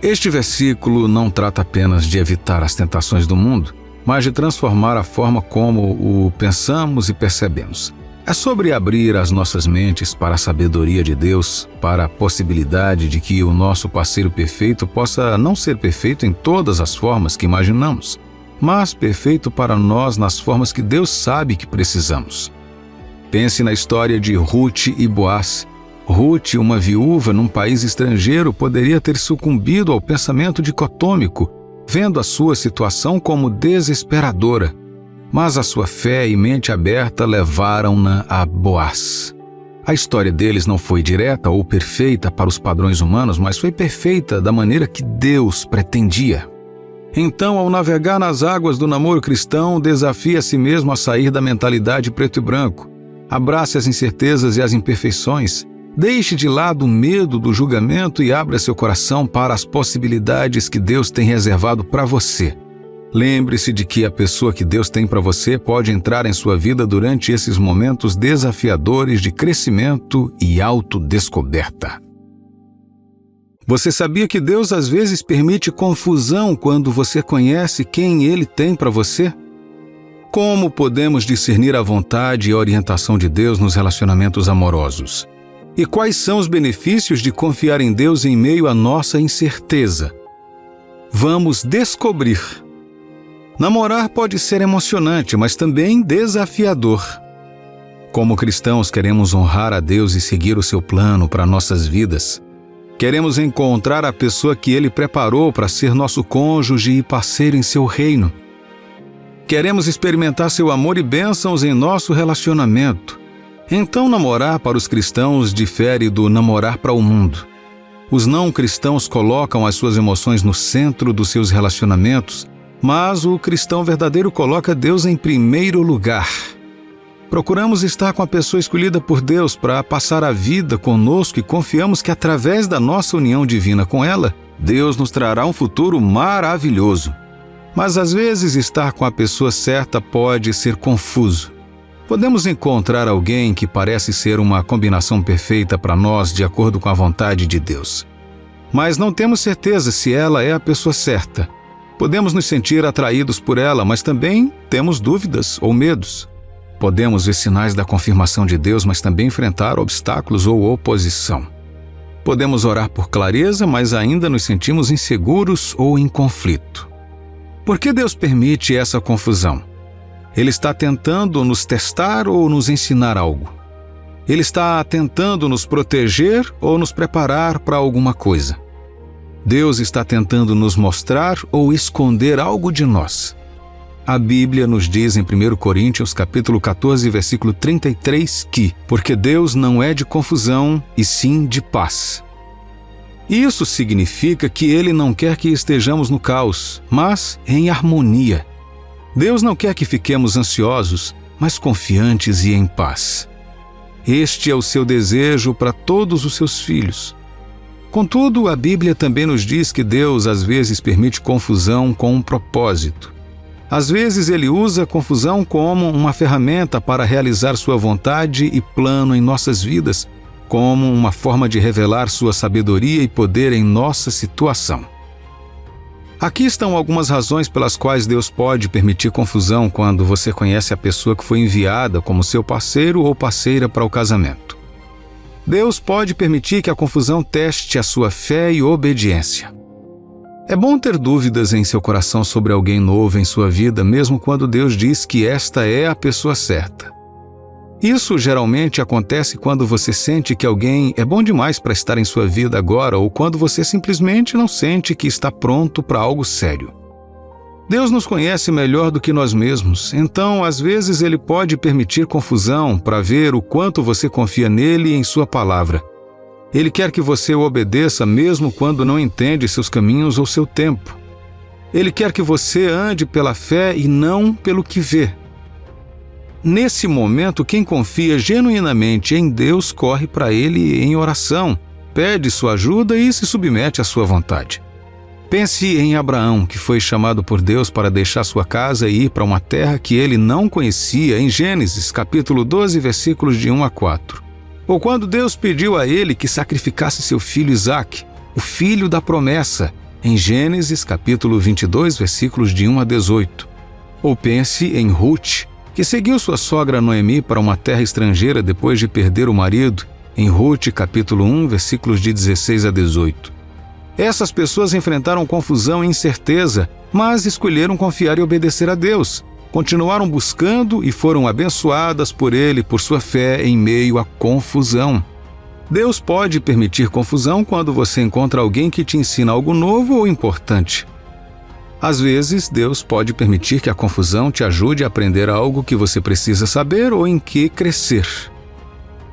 Este versículo não trata apenas de evitar as tentações do mundo, mas de transformar a forma como o pensamos e percebemos. É sobre abrir as nossas mentes para a sabedoria de Deus, para a possibilidade de que o nosso parceiro perfeito possa não ser perfeito em todas as formas que imaginamos, mas perfeito para nós nas formas que Deus sabe que precisamos. Pense na história de Ruth e Boaz. Ruth, uma viúva num país estrangeiro, poderia ter sucumbido ao pensamento dicotômico, vendo a sua situação como desesperadora. Mas a sua fé e mente aberta levaram-na a Boaz. A história deles não foi direta ou perfeita para os padrões humanos, mas foi perfeita da maneira que Deus pretendia. Então, ao navegar nas águas do namoro cristão, desafie a si mesmo a sair da mentalidade preto e branco. Abrace as incertezas e as imperfeições. Deixe de lado o medo do julgamento e abra seu coração para as possibilidades que Deus tem reservado para você. Lembre-se de que a pessoa que Deus tem para você pode entrar em sua vida durante esses momentos desafiadores de crescimento e autodescoberta. Você sabia que Deus às vezes permite confusão quando você conhece quem Ele tem para você? Como podemos discernir a vontade e a orientação de Deus nos relacionamentos amorosos? E quais são os benefícios de confiar em Deus em meio à nossa incerteza? Vamos descobrir. Namorar pode ser emocionante, mas também desafiador. Como cristãos, queremos honrar a Deus e seguir o seu plano para nossas vidas. Queremos encontrar a pessoa que Ele preparou para ser nosso cônjuge e parceiro em seu reino. Queremos experimentar seu amor e bênçãos em nosso relacionamento. Então, namorar para os cristãos difere do namorar para o mundo. Os não cristãos colocam as suas emoções no centro dos seus relacionamentos, mas o cristão verdadeiro coloca Deus em primeiro lugar. Procuramos estar com a pessoa escolhida por Deus para passar a vida conosco e confiamos que através da nossa união divina com ela, Deus nos trará um futuro maravilhoso. Mas às vezes estar com a pessoa certa pode ser confuso. Podemos encontrar alguém que parece ser uma combinação perfeita para nós de acordo com a vontade de Deus. Mas não temos certeza se ela é a pessoa certa. Podemos nos sentir atraídos por ela, mas também temos dúvidas ou medos. Podemos ver sinais da confirmação de Deus, mas também enfrentar obstáculos ou oposição. Podemos orar por clareza, mas ainda nos sentimos inseguros ou em conflito. Por que Deus permite essa confusão? Ele está tentando nos testar ou nos ensinar algo? Ele está tentando nos proteger ou nos preparar para alguma coisa? Deus está tentando nos mostrar ou esconder algo de nós. A Bíblia nos diz em 1 Coríntios capítulo 14, versículo 33 que, porque Deus não é de confusão, e sim de paz. Isso significa que Ele não quer que estejamos no caos, mas em harmonia. Deus não quer que fiquemos ansiosos, mas confiantes e em paz. Este é o seu desejo para todos os seus filhos. Contudo, a Bíblia também nos diz que Deus às vezes permite confusão com um propósito. Às vezes Ele usa a confusão como uma ferramenta para realizar sua vontade e plano em nossas vidas, como uma forma de revelar sua sabedoria e poder em nossa situação. Aqui estão algumas razões pelas quais Deus pode permitir confusão quando você conhece a pessoa que foi enviada como seu parceiro ou parceira para o casamento. Deus pode permitir que a confusão teste a sua fé e obediência. É bom ter dúvidas em seu coração sobre alguém novo em sua vida, mesmo quando Deus diz que esta é a pessoa certa. Isso geralmente acontece quando você sente que alguém é bom demais para estar em sua vida agora ou quando você simplesmente não sente que está pronto para algo sério. Deus nos conhece melhor do que nós mesmos, então às vezes Ele pode permitir confusão para ver o quanto você confia nele e em sua palavra. Ele quer que você o obedeça mesmo quando não entende seus caminhos ou seu tempo. Ele quer que você ande pela fé e não pelo que vê. Nesse momento, quem confia genuinamente em Deus corre para Ele em oração, pede sua ajuda e se submete à sua vontade. Pense em Abraão, que foi chamado por Deus para deixar sua casa e ir para uma terra que ele não conhecia, em Gênesis, capítulo 12, versículos de 1 a 4. Ou quando Deus pediu a ele que sacrificasse seu filho Isaque, o filho da promessa, em Gênesis, capítulo 22, versículos de 1 a 18. Ou pense em Ruth, que seguiu sua sogra Noemi para uma terra estrangeira depois de perder o marido, em Ruth, capítulo 1, versículos de 16 a 18. Essas pessoas enfrentaram confusão e incerteza, mas escolheram confiar e obedecer a Deus. Continuaram buscando e foram abençoadas por Ele por sua fé em meio à confusão. Deus pode permitir confusão quando você encontra alguém que te ensina algo novo ou importante. Às vezes, Deus pode permitir que a confusão te ajude a aprender algo que você precisa saber ou em que crescer.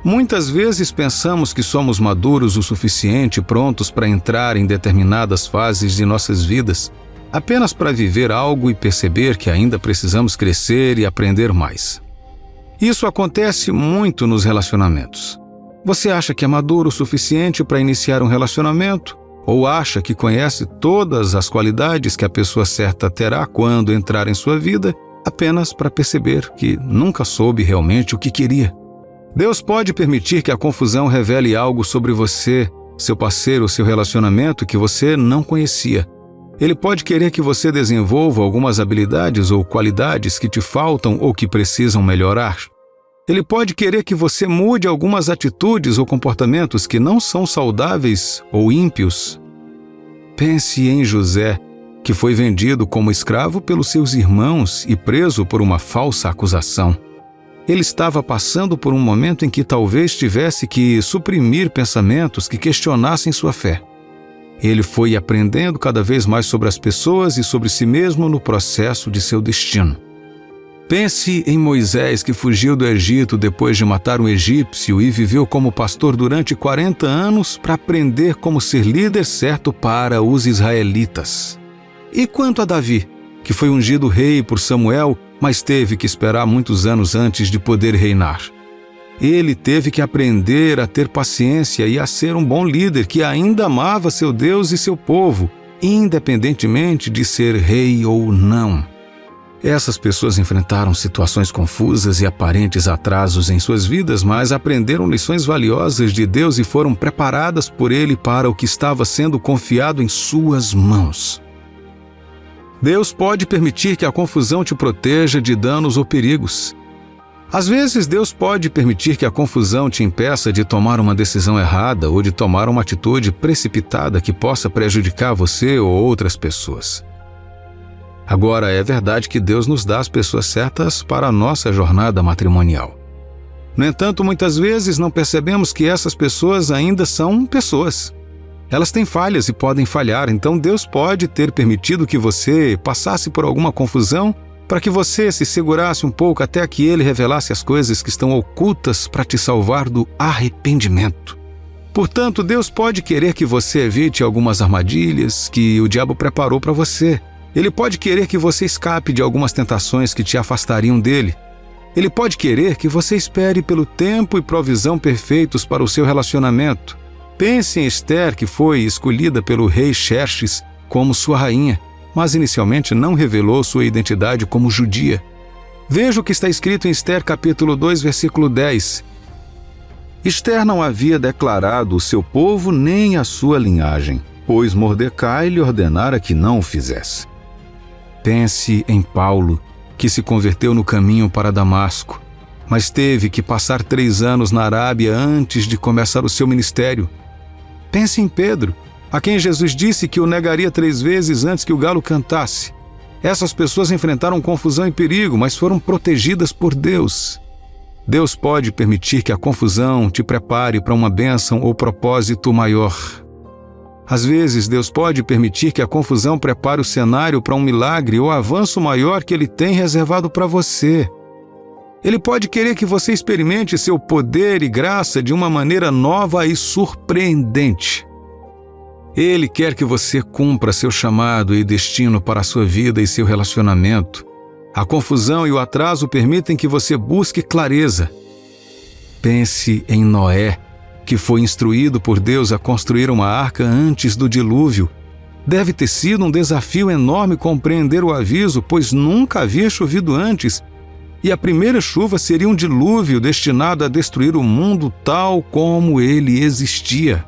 Muitas vezes pensamos que somos maduros o suficiente e prontos para entrar em determinadas fases de nossas vidas, apenas para viver algo e perceber que ainda precisamos crescer e aprender mais. Isso acontece muito nos relacionamentos. Você acha que é maduro o suficiente para iniciar um relacionamento? Ou acha que conhece todas as qualidades que a pessoa certa terá quando entrar em sua vida, apenas para perceber que nunca soube realmente o que queria? Deus pode permitir que a confusão revele algo sobre você, seu parceiro ou seu relacionamento que você não conhecia. Ele pode querer que você desenvolva algumas habilidades ou qualidades que te faltam ou que precisam melhorar. Ele pode querer que você mude algumas atitudes ou comportamentos que não são saudáveis ou ímpios. Pense em José, que foi vendido como escravo pelos seus irmãos e preso por uma falsa acusação. Ele estava passando por um momento em que talvez tivesse que suprimir pensamentos que questionassem sua fé. Ele foi aprendendo cada vez mais sobre as pessoas e sobre si mesmo no processo de seu destino. Pense em Moisés, que fugiu do Egito depois de matar um egípcio e viveu como pastor durante 40 anos para aprender como ser líder certo para os israelitas. E quanto a Davi, que foi ungido rei por Samuel, mas teve que esperar muitos anos antes de poder reinar. Ele teve que aprender a ter paciência e a ser um bom líder que ainda amava seu Deus e seu povo, independentemente de ser rei ou não. Essas pessoas enfrentaram situações confusas e aparentes atrasos em suas vidas, mas aprenderam lições valiosas de Deus e foram preparadas por Ele para o que estava sendo confiado em suas mãos. Deus pode permitir que a confusão te proteja de danos ou perigos. Às vezes, Deus pode permitir que a confusão te impeça de tomar uma decisão errada ou de tomar uma atitude precipitada que possa prejudicar você ou outras pessoas. Agora, é verdade que Deus nos dá as pessoas certas para a nossa jornada matrimonial. No entanto, muitas vezes não percebemos que essas pessoas ainda são pessoas. Elas têm falhas e podem falhar, então Deus pode ter permitido que você passasse por alguma confusão para que você se segurasse um pouco até que Ele revelasse as coisas que estão ocultas para te salvar do arrependimento. Portanto, Deus pode querer que você evite algumas armadilhas que o diabo preparou para você. Ele pode querer que você escape de algumas tentações que te afastariam dele. Ele pode querer que você espere pelo tempo e provisão perfeitos para o seu relacionamento. Pense em Esther, que foi escolhida pelo rei Xerxes como sua rainha, mas inicialmente não revelou sua identidade como judia. Veja o que está escrito em Esther capítulo 2, versículo 10. Esther não havia declarado o seu povo nem a sua linhagem, pois Mordecai lhe ordenara que não o fizesse. Pense em Paulo, que se converteu no caminho para Damasco, mas teve que passar 3 anos na Arábia antes de começar o seu ministério. Pense em Pedro, a quem Jesus disse que o negaria 3 vezes antes que o galo cantasse. Essas pessoas enfrentaram confusão e perigo, mas foram protegidas por Deus. Deus pode permitir que a confusão te prepare para uma bênção ou propósito maior. Às vezes, Deus pode permitir que a confusão prepare o cenário para um milagre ou avanço maior que Ele tem reservado para você. Ele pode querer que você experimente seu poder e graça de uma maneira nova e surpreendente. Ele quer que você cumpra seu chamado e destino para a sua vida e seu relacionamento. A confusão e o atraso permitem que você busque clareza. Pense em Noé, que foi instruído por Deus a construir uma arca antes do dilúvio. Deve ter sido um desafio enorme compreender o aviso, pois nunca havia chovido antes, e a primeira chuva seria um dilúvio destinado a destruir o mundo tal como ele existia.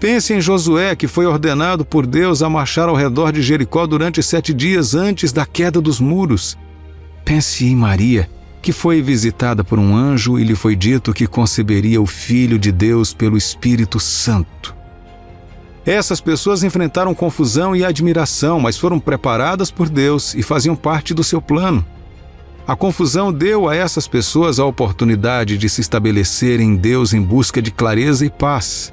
Pense em Josué, que foi ordenado por Deus a marchar ao redor de Jericó durante 7 dias antes da queda dos muros. Pense em Maria, que foi visitada por um anjo e lhe foi dito que conceberia o Filho de Deus pelo Espírito Santo. Essas pessoas enfrentaram confusão e admiração, mas foram preparadas por Deus e faziam parte do seu plano. A confusão deu a essas pessoas a oportunidade de se estabelecer em Deus em busca de clareza e paz.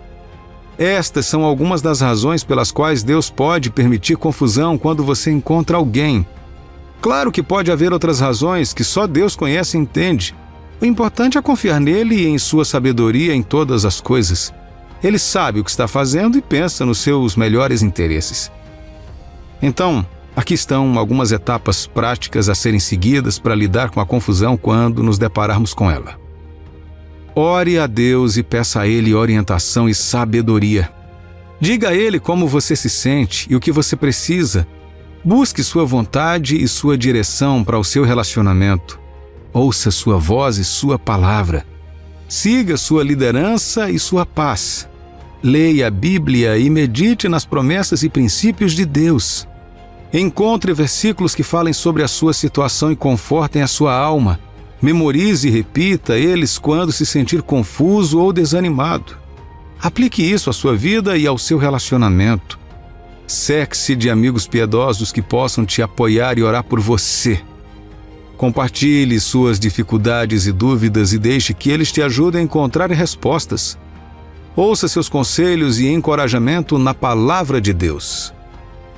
Estas são algumas das razões pelas quais Deus pode permitir confusão quando você encontra alguém. Claro que pode haver outras razões que só Deus conhece e entende. O importante é confiar nele e em sua sabedoria em todas as coisas. Ele sabe o que está fazendo e pensa nos seus melhores interesses. Então, aqui estão algumas etapas práticas a serem seguidas para lidar com a confusão quando nos depararmos com ela. Ore a Deus e peça a Ele orientação e sabedoria. Diga a Ele como você se sente e o que você precisa. Busque sua vontade e sua direção para o seu relacionamento. Ouça sua voz e sua palavra. Siga sua liderança e sua paz. Leia a Bíblia e medite nas promessas e princípios de Deus. Encontre versículos que falem sobre a sua situação e confortem a sua alma. Memorize e repita eles quando se sentir confuso ou desanimado. Aplique isso à sua vida e ao seu relacionamento. Cerque-se de amigos piedosos que possam te apoiar e orar por você. Compartilhe suas dificuldades e dúvidas e deixe que eles te ajudem a encontrar respostas. Ouça seus conselhos e encorajamento na palavra de Deus.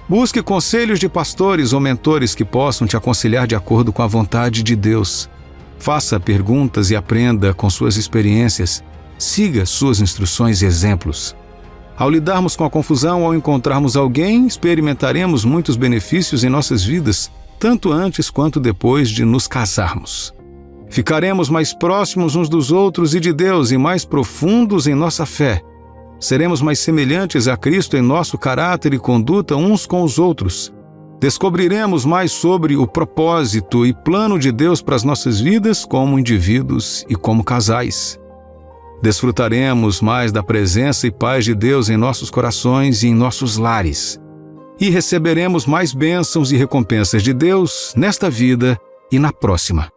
Busque conselhos de pastores ou mentores que possam te aconselhar de acordo com a vontade de Deus. Faça perguntas e aprenda com suas experiências. Siga suas instruções e exemplos. Ao lidarmos com a confusão, ao encontrarmos alguém, experimentaremos muitos benefícios em nossas vidas, tanto antes quanto depois de nos casarmos. Ficaremos mais próximos uns dos outros e de Deus e mais profundos em nossa fé. Seremos mais semelhantes a Cristo em nosso caráter e conduta uns com os outros. Descobriremos mais sobre o propósito e plano de Deus para as nossas vidas como indivíduos e como casais. Desfrutaremos mais da presença e paz de Deus em nossos corações e em nossos lares. E receberemos mais bênçãos e recompensas de Deus nesta vida e na próxima.